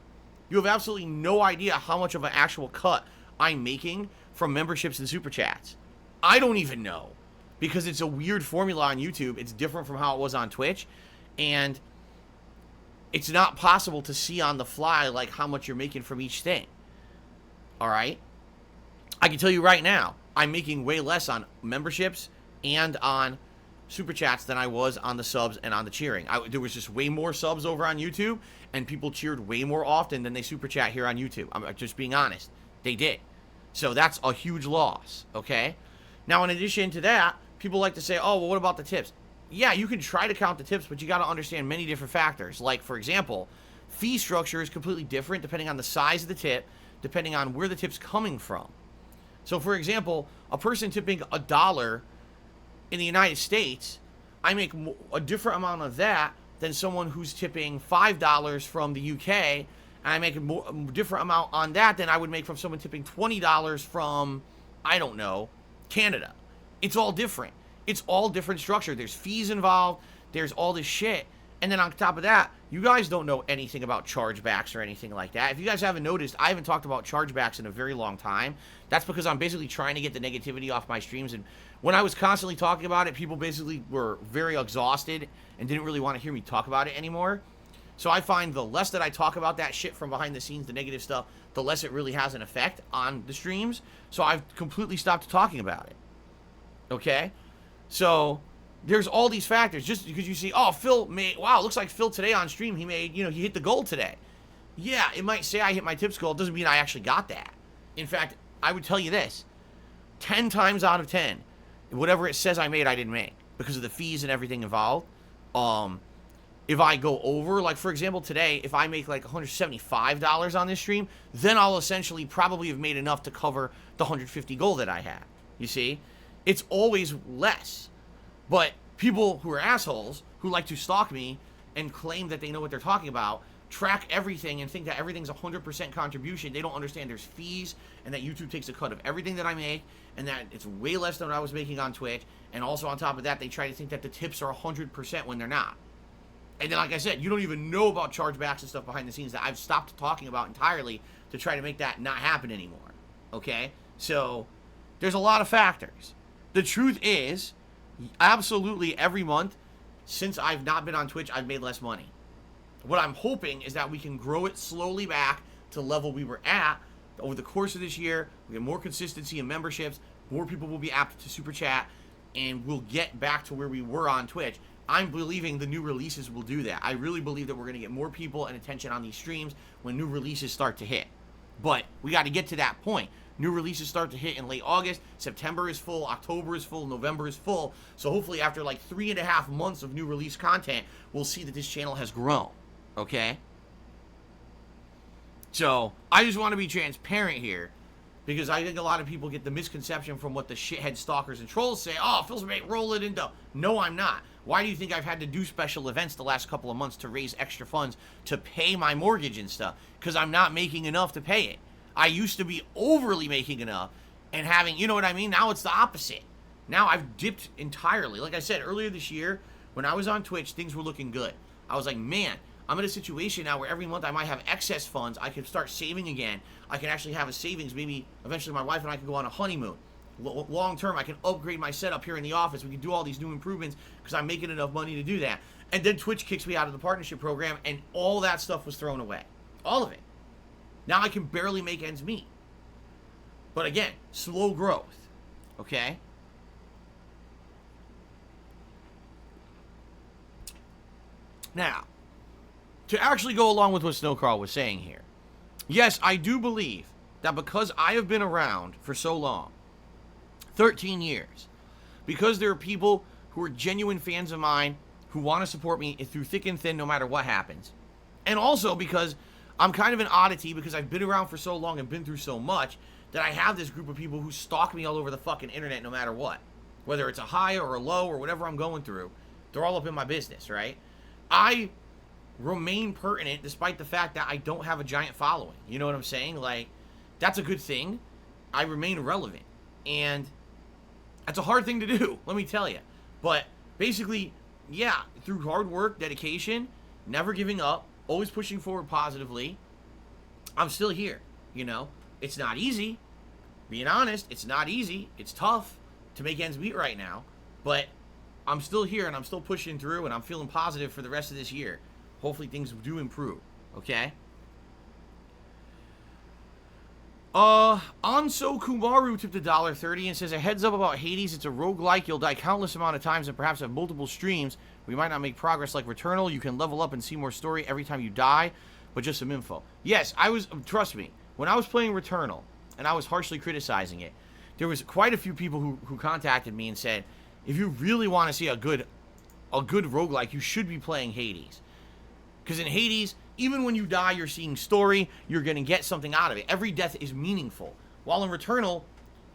you have absolutely no idea how much of an actual cut I'm making from memberships and super chats. I don't even know, because it's a weird formula on YouTube. It's different from how it was on Twitch, and it's not possible to see on the fly like how much you're making from each thing, all right? I can tell you right now, I'm making way less on memberships and on super chats than I was on the subs and on the cheering. There was just way more subs over on YouTube, and people cheered way more often than they super chat here on YouTube. I'm just being honest. They did. So that's a huge loss, okay? Now, in addition to that, people like to say, oh, well, what about the tips? Yeah, you can try to count the tips, but you got to understand many different factors. Like, for example, fee structure is completely different depending on the size of the tip, depending on where the tip's coming from. So, for example, a person tipping $1 in the United States, I make a different amount of that than someone who's tipping $5 from the UK, and I make a different amount on that than I would make from someone tipping $20 from, I don't know, Canada. It's all different. It's all different structure. There's fees involved. There's all this shit. And then on top of that, you guys don't know anything about chargebacks or anything like that. If you guys haven't noticed, I haven't talked about chargebacks in a very long time. That's because I'm basically trying to get the negativity off my streams. And when I was constantly talking about it, people basically were very exhausted and didn't really want to hear me talk about it anymore. So I find the less that I talk about that shit from behind the scenes, the negative stuff, the less it really has an effect on the streams. So I've completely stopped talking about it. Okay? So there's all these factors. Just because you see, oh, Phil made, wow, it looks like Phil today on stream, he made, he hit the goal today. Yeah, it might say I hit my tips goal. It doesn't mean I actually got that. In fact, I would tell you this. 10 times out of 10, whatever it says I made, I didn't make. Because of the fees and everything involved. If I go over, like for example today, if I make like $175 on this stream, then I'll essentially probably have made enough to cover the 150 goal that I had. You see? It's always less. But people who are assholes, who like to stalk me and claim that they know what they're talking about, track everything and think that everything's 100% contribution. They don't understand there's fees and that YouTube takes a cut of everything that I make and that it's way less than what I was making on Twitch. And also on top of that, they try to think that the tips are 100% when they're not. And then, like I said, you don't even know about chargebacks and stuff behind the scenes that I've stopped talking about entirely to try to make that not happen anymore. Okay? So, there's a lot of factors. The truth is, absolutely every month since I've not been on Twitch, I've made less money. What I'm hoping is that we can grow it slowly back to the level we were at over the course of this year. We get more consistency in memberships, more people will be apt to super chat, and we'll get back to where we were on Twitch. I'm believing the new releases will do that. I really believe that we're going to get more people and attention on these streams when new releases start to hit. But we got to get to that point. New releases start to hit in late August. September is full. October is full. November is full. So hopefully after like 3.5 months of new release content, we'll see that this channel has grown. Okay? So I just want to be transparent here, because I think a lot of people get the misconception from what the shithead stalkers and trolls say. Oh, Phil's mate, roll it into. No, I'm not. Why do you think I've had to do special events the last couple of months to raise extra funds to pay my mortgage and stuff? Because I'm not making enough to pay it. I used to be overly making enough and having, you know what I mean? Now it's the opposite. Now I've dipped entirely. Like I said, earlier this year, when I was on Twitch, things were looking good. I was like, man, I'm in a situation now where every month I might have excess funds. I can start saving again. I can actually have a savings. Maybe eventually my wife and I can go on a honeymoon. Long term, I can upgrade my setup here in the office. We can do all these new improvements because I'm making enough money to do that. And then Twitch kicks me out of the partnership program, and all that stuff was thrown away. All of it. Now I can barely make ends meet. But again, slow growth. Okay? Now, to actually go along with what Snowcrawl was saying here. Yes, I do believe that because I have been around for so long, 13 years, because there are people who are genuine fans of mine who want to support me through thick and thin no matter what happens, and also because I'm kind of an oddity because I've been around for so long and been through so much that I have this group of people who stalk me all over the fucking internet no matter what. Whether it's a high or a low or whatever I'm going through, they're all up in my business, right? I remain pertinent despite the fact that I don't have a giant following. You know what I'm saying? Like, that's a good thing. I remain relevant. And that's a hard thing to do, let me tell you. But basically, yeah, through hard work, dedication, never giving up, always pushing forward positively, I'm still here, you know? It's not easy. Being honest, it's not easy. It's tough to make ends meet right now. But I'm still here, and I'm still pushing through, and I'm feeling positive for the rest of this year. Hopefully things do improve, okay? Anso Kumaru tipped $1.30 and says, a heads up about Hades. It's a roguelike. You'll die countless amount of times and perhaps have multiple streams. We might not make progress like Returnal. You can level up and see more story every time you die, but just some info. Yes, trust me, when I was playing Returnal and I was harshly criticizing it, there was quite a few people who contacted me and said, if you really want to see a good roguelike, you should be playing Hades. Because in Hades, Even when you die, you're seeing story. You're going to get something out of it. Every death is meaningful. While in Returnal,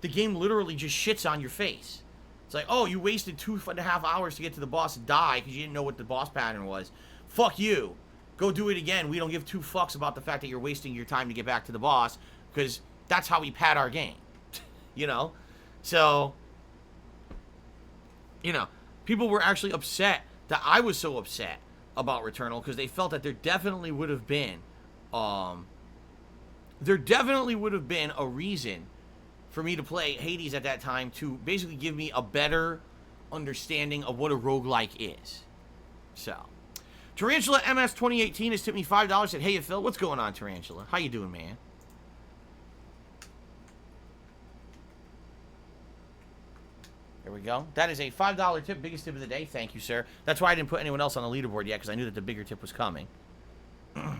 the game literally just shits on your face. It's like, oh, you wasted 2.5 hours to get to the boss and die because you didn't know what the boss pattern was. Fuck you. Go do it again. We don't give two fucks about the fact that you're wasting your time to get back to the boss, because that's how we pad our game. You know? So, you know, people were actually upset that I was so upset about Returnal, because they felt that there definitely would have been a reason for me to play Hades at that time, to basically give me a better understanding of what a roguelike is. So, Tarantula MS 2018 has tipped me $5. Said, hey, Phil, what's going on, Tarantula? How you doing, man? There we go. That is a $5 tip, biggest tip of the day. Thank you, sir. That's why I didn't put anyone else on the leaderboard yet, because I knew that the bigger tip was coming. And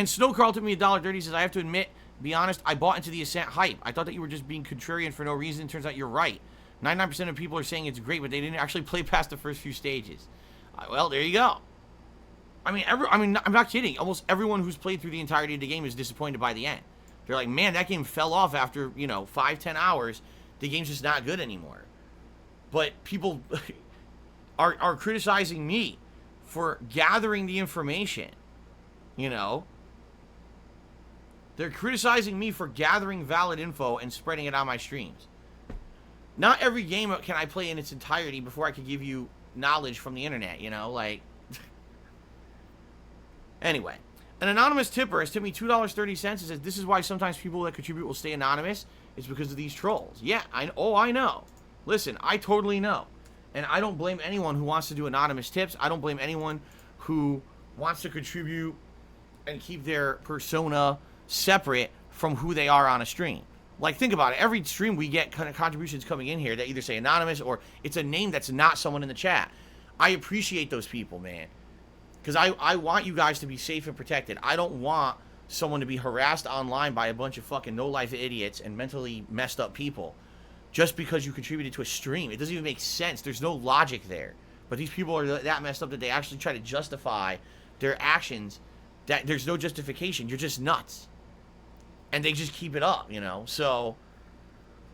Snow Carl tipped me $1.30. Says, I have to admit, be honest, I bought into the Ascent hype. I thought that you were just being contrarian for no reason. Turns out you're right. 99% of people are saying it's great, but they didn't actually play past the first few stages. Well, there you go. I mean, I'm not kidding. Almost everyone who's played through the entirety of the game is disappointed by the end. They're like, man, that game fell off after, 5-10 hours. The game's just not good anymore. But people are criticizing me for gathering the information. They're criticizing me for gathering valid info and spreading it on my streams. Not every game can I play in its entirety before I could give you knowledge from the internet, Anyway, an anonymous tipper has tipped me $2.30 and says, this is why sometimes people that contribute will stay anonymous. It's because of these trolls. Yeah, I know. Listen, I totally know. And I don't blame anyone who wants to do anonymous tips. I don't blame anyone who wants to contribute and keep their persona separate from who they are on a stream. Like, think about it. Every stream we get kind of contributions coming in here that either say anonymous or it's a name that's not someone in the chat. I appreciate those people, man. Because I want you guys to be safe and protected. I don't want someone to be harassed online by a bunch of fucking no-life idiots and mentally messed up people just because you contributed to a stream. It doesn't even make sense. There's no logic there. But these people are that messed up that they actually try to justify their actions. That there's no justification. You're just nuts. And they just keep it up, So,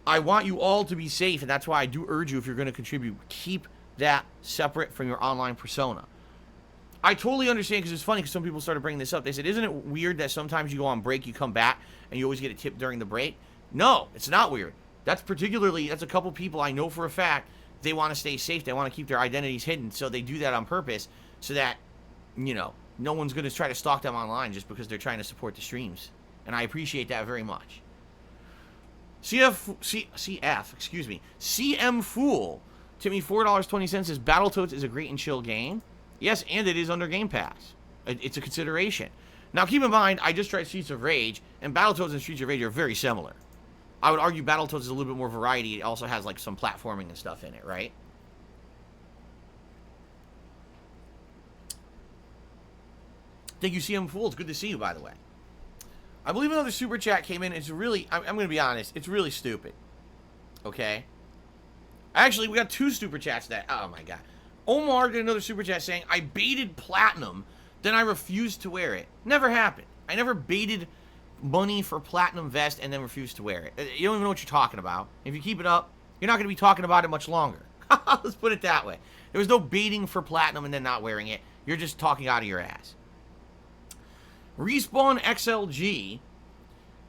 I want you all to be safe, and that's why I do urge you, if you're going to contribute, keep that separate from your online persona. I totally understand, because it's funny, because some people started bringing this up. They said, isn't it weird that sometimes you go on break, you come back, and you always get a tip during the break? No, it's not weird. That's a couple people I know for a fact, they want to stay safe, they want to keep their identities hidden, so they do that on purpose, so that, no one's going to try to stalk them online just because they're trying to support the streams. And I appreciate that very much. CM Fool to me $4.20 says Battletoads is a great and chill game. Yes, and it is under Game Pass. It's a consideration. Now keep in mind, I just tried Streets of Rage, and Battletoads and Streets of Rage are very similar. I would argue Battletoads is a little bit more variety. It also has like some platforming and stuff in it, right? Thank you, CM Fool. It's good to see you, by the way. I believe another super chat came in. It's really, I'm going to be honest, it's really stupid. Okay? Actually, we got two super chats that, oh my god. Omar did another super chat saying, I baited platinum, then I refused to wear it. Never happened. I never baited money for platinum vest and then refused to wear it. You don't even know what you're talking about. If you keep it up, you're not going to be talking about it much longer. Let's put it that way. There was no baiting for platinum and then not wearing it. You're just talking out of your ass. Respawn XLG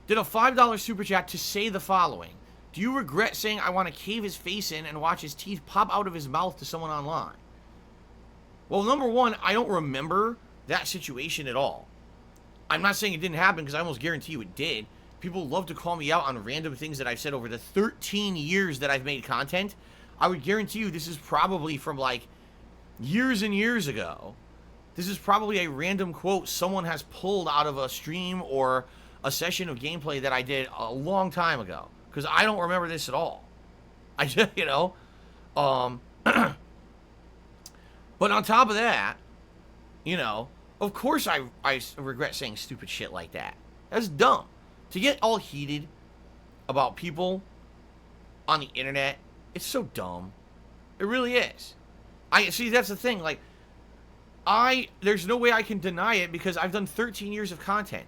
did a $5 super chat to say the following. Do you regret saying I want to cave his face in and watch his teeth pop out of his mouth to someone online? Well, number one, I don't remember that situation at all. I'm not saying it didn't happen because I almost guarantee you it did. People love to call me out on random things that I've said over the 13 years that I've made content. I would guarantee you this is probably from like years and years ago. This is probably a random quote someone has pulled out of a stream or a session of gameplay that I did a long time ago. Because I don't remember this at all. I just, But on top of that, of course I regret saying stupid shit like that. That's dumb. To get all heated about people on the internet, it's so dumb. It really is. See, that's the thing. Like, There's no way I can deny it because I've done 13 years of content.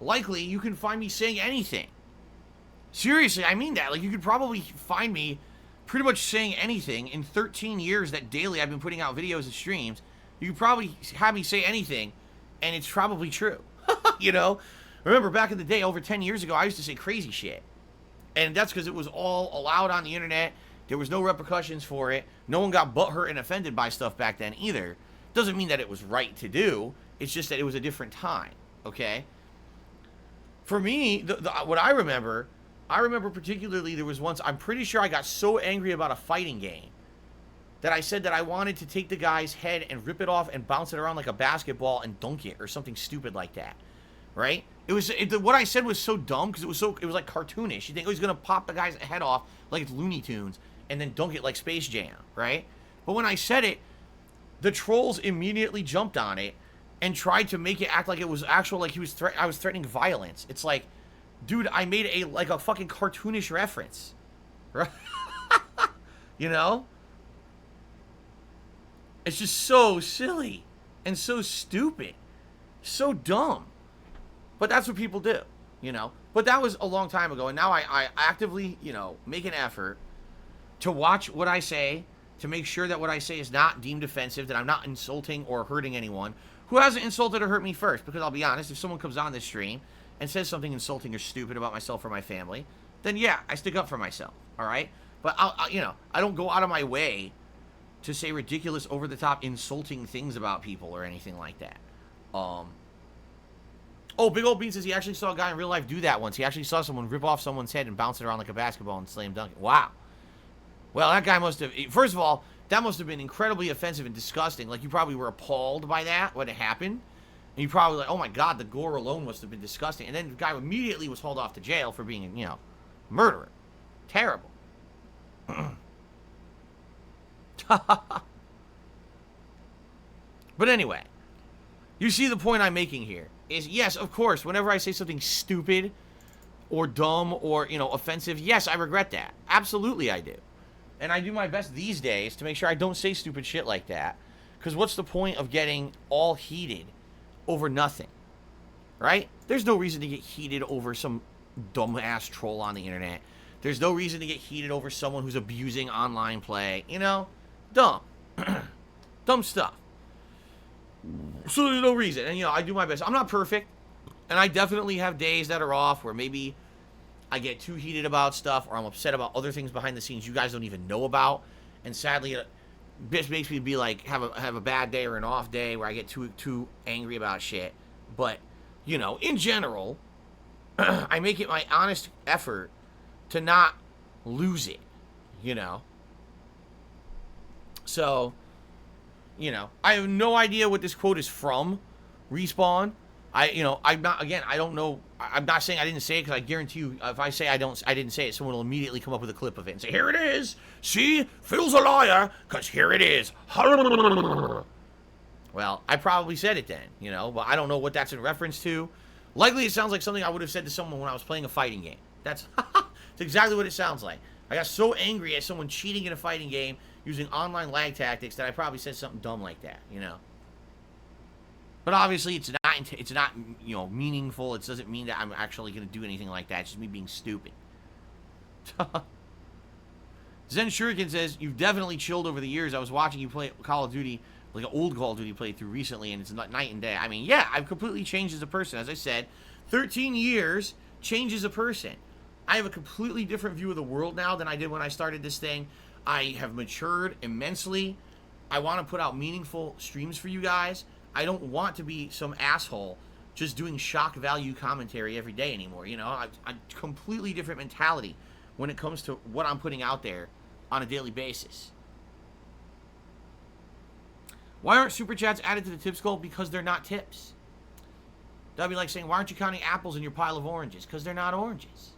Likely, you can find me saying anything. Seriously, I mean that. Like, you could probably find me pretty much saying anything in 13 years that daily I've been putting out videos and streams. You could probably have me say anything, and it's probably true. You know? Remember, back in the day, over 10 years ago, I used to say crazy shit. And that's because it was all allowed on the internet. There was no repercussions for it. No one got butthurt and offended by stuff back then either. Doesn't mean that it was right to do. It's just that it was a different time, okay? For me, what I remember particularly there was once, I'm pretty sure I got so angry about a fighting game that I said that I wanted to take the guy's head and rip it off and bounce it around like a basketball and dunk it or something stupid like that, right? What I said was so dumb because it was like cartoonish. You think, oh, he's gonna pop the guy's head off like it's Looney Tunes and then dunk it like Space Jam, right? But when I said it, the trolls immediately jumped on it and tried to make it act like it was actual, like I was threatening violence. It's like, dude, I made a fucking cartoonish reference, right? You know? It's just so silly and so stupid, so dumb. But that's what people do, you know? But that was a long time ago, and now I actively, you know, make an effort to watch what I say, to make sure that what I say is not deemed offensive, that I'm not insulting or hurting anyone who hasn't insulted or hurt me first. Because I'll be honest, if someone comes on this stream and says something insulting or stupid about myself or my family, then yeah, I stick up for myself, all right? But, you know, I don't go out of my way to say ridiculous, over-the-top, insulting things about people or anything like that. Oh, Big Old Bean says he actually saw a guy in real life do that once. He actually saw someone rip off someone's head and bounce it around like a basketball and slam dunk it. Wow. Well, that guy must have... First of all, that must have been incredibly offensive and disgusting. Like, you probably were appalled by that when it happened. And you probably like, oh my god, the gore alone must have been disgusting. And then the guy immediately was hauled off to jail for being, you know, a murderer. Terrible. But anyway, you see the point I'm making here is, yes, of course, whenever I say something stupid or dumb or, you know, offensive, yes, I regret that. Absolutely I do. And I do my best these days to make sure I don't say stupid shit like that. Because what's the point of getting all heated over nothing? Right? There's no reason to get heated over some dumbass troll on the internet. There's no reason to get heated over someone who's abusing online play. You know? Dumb. Dumb stuff. So there's no reason. And, you know, I do my best. I'm not perfect. And I definitely have days that are off where maybe I get too heated about stuff or I'm upset about other things behind the scenes you guys don't even know about. And sadly, it makes me be like, have a bad day or an off day where I get too angry about shit. But, you know, in general, I make it my honest effort to not lose it, you know? So, you know, I have no idea what this quote is from, Respawn. I'm not saying I didn't say it, because I guarantee you, if I say I didn't say it, someone will immediately come up with a clip of it and say, here it is, see, Phil's a liar, because here it is. Well, I probably said it then, you know, but I don't know what that's in reference to. Likely it sounds like something I would have said to someone when I was playing a fighting game. That's exactly what it sounds like. I got so angry at someone cheating in a fighting game using online lag tactics that I probably said something dumb like that, you know. But obviously it's not, you know, meaningful. It doesn't mean that I'm actually going to do anything like that. It's just me being stupid. Zen Shuriken says, you've definitely chilled over the years. I was watching you play Call of Duty, like an old Call of Duty playthrough recently, and it's night and day. I mean, yeah, I've completely changed as a person. As I said, 13 years changes a person. I have a completely different view of the world now than I did when I started this thing. I have matured immensely. I want to put out meaningful streams for you guys. I don't want to be some asshole just doing shock value commentary every day anymore. You know, a completely different mentality when it comes to what I'm putting out there on a daily basis. Why aren't super chats added to the tips goal? Because they're not tips. That'd be like saying, why aren't you counting apples in your pile of oranges? Because they're not oranges.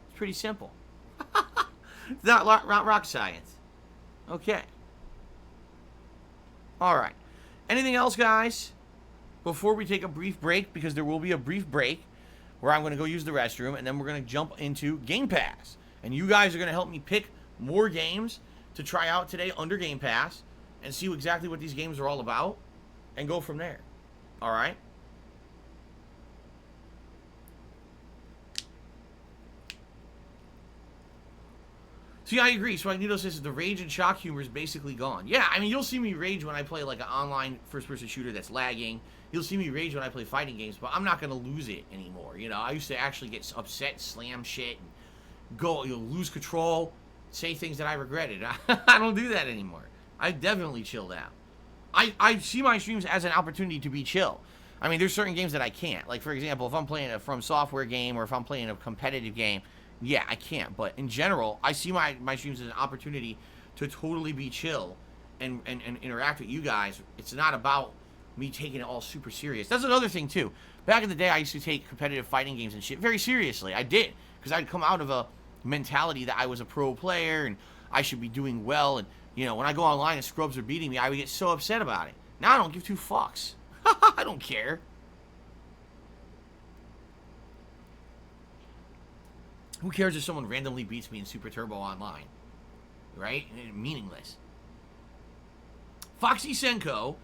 It's pretty simple. It's not rock science. Okay. All right. Anything else, guys? Before we take a brief break, because there will be a brief break where I'm going to go use the restroom, and then we're going to jump into Game Pass. And you guys are going to help me pick more games to try out today under Game Pass and see exactly what these games are all about. and go from there. All right? See, I agree. So Magneto says the rage and shock humor is basically gone. Yeah, I mean, you'll see me rage when I play like an online first-person shooter that's lagging. You'll see me rage when I play fighting games, but I'm not going to lose it anymore. You know, I used to actually get upset, slam shit, and go, lose control, say things that I regretted. I don't do that anymore. I definitely chilled out. I see my streams as an opportunity to be chill. I mean, there's certain games that I can't. Like, for example, if I'm playing a From Software game or if I'm playing a competitive game, yeah, I can't. But in general, I see my streams as an opportunity to totally be chill and interact with you guys. It's not about me taking it all super serious. That's another thing, too. Back in the day, I used to take competitive fighting games and shit very seriously. I did. Because I'd come out of a mentality that I was a pro player and I should be doing well. And, you know, when I go online and scrubs are beating me, I would get so upset about it. Now I don't give two fucks. I don't care. Who cares if someone randomly beats me in Super Turbo Online? Right? Meaningless. Foxy Senko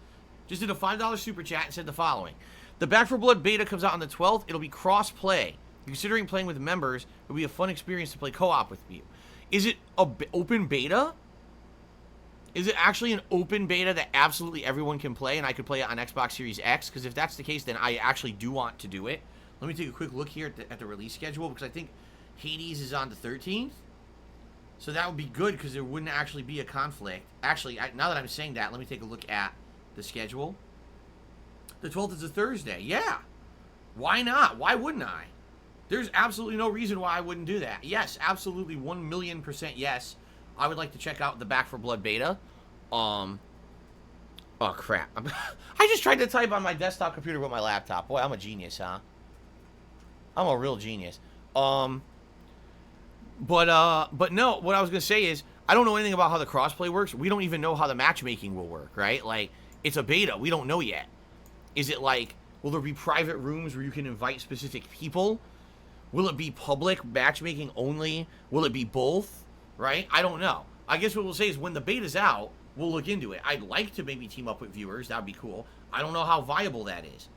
just did a $5 super chat and said the following. The Back 4 Blood beta comes out on the 12th. It'll be cross-play. Considering playing with members, it'll be a fun experience to play co-op with you. Is it an open beta? Is it actually an open beta that absolutely everyone can play and I could play it on Xbox Series X? Because if that's the case, then I actually do want to do it. Let me take a quick look here at the release schedule because I think Hades is on the 13th. So that would be good because there wouldn't actually be a conflict. Actually, now that I'm saying that, let me take a look at the schedule. The 12th is a Thursday. Yeah. Why not? Why wouldn't I? There's absolutely no reason why I wouldn't do that. Yes, absolutely 1,000,000% yes. I would like to check out the Back 4 Blood beta. Oh, crap. I just tried to type on my desktop computer with my laptop. Boy, I'm a genius, huh? I'm a real genius. But no, what I was going to say is, I don't know anything about how the crossplay works. We don't even know how the matchmaking will work, right? Like, it's a beta. We don't know yet. Is it like, will there be private rooms where you can invite specific people? Will it be public matchmaking only? Will it be both? Right? I don't know. I guess what we'll say is when the beta's out, we'll look into it. I'd like to maybe team up with viewers. That would be cool. I don't know how viable that is.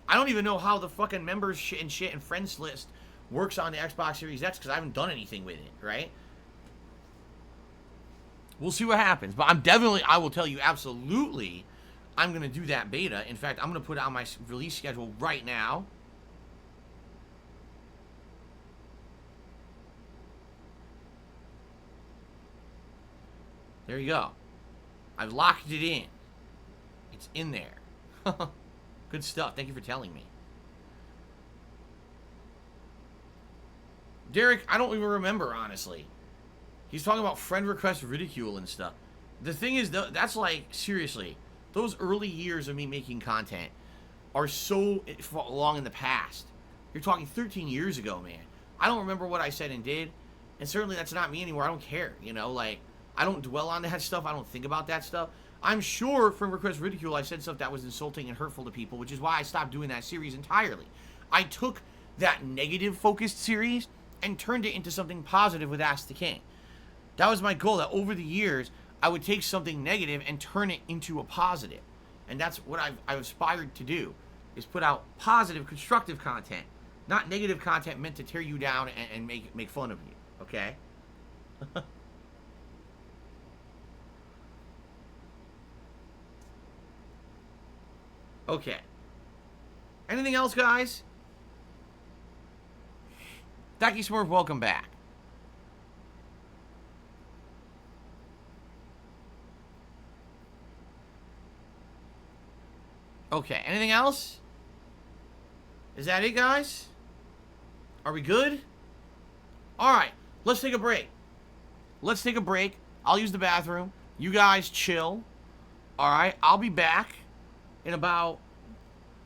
I don't even know how the fucking members shit and friends list works on the Xbox Series X because I haven't done anything with it, right? We'll see what happens. But I will tell you absolutely, I'm going to do that beta. In fact, I'm going to put it on my release schedule right now. There you go. I've locked it in. It's in there. Good stuff. Thank you for telling me. Derek, I don't even remember, honestly. He's talking about friend request ridicule and stuff. The thing is, that's like, seriously, those early years of me making content are so long in the past. You're talking 13 years ago, man. I don't remember what I said and did. And certainly that's not me anymore. I don't care, you know, like, I don't dwell on that stuff. I don't think about that stuff. I'm sure from Request Ridicule I said stuff that was insulting and hurtful to people, which is why I stopped doing that series entirely. I took that negative focused series and turned it into something positive with Ask the King. That was my goal, that over the years I would take something negative and turn it into a positive. And that's what I've aspired to do, is put out positive, constructive content, not negative content meant to tear you down and make fun of you, okay? Okay. Anything else, guys? Dacky Smurf, welcome back. Okay, anything else? Is that it, guys? Are we good? Alright, let's take a break. Let's take a break. I'll use the bathroom. You guys chill. Alright, I'll be back in about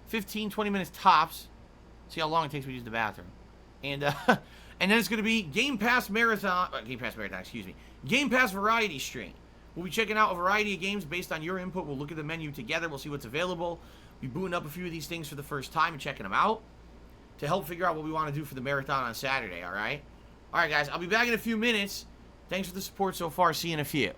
15, 20 minutes tops. See how long it takes me to use the bathroom. And then it's going to be Gamepass Marathon, Gamepass Variety Stream. We'll be checking out a variety of games based on your input. We'll look at the menu together. We'll see what's available. We'll be booting up a few of these things for the first time and checking them out to help figure out what we want to do for the marathon on Saturday, alright? Alright, guys, I'll be back in a few minutes. Thanks for the support so far. See you in a few.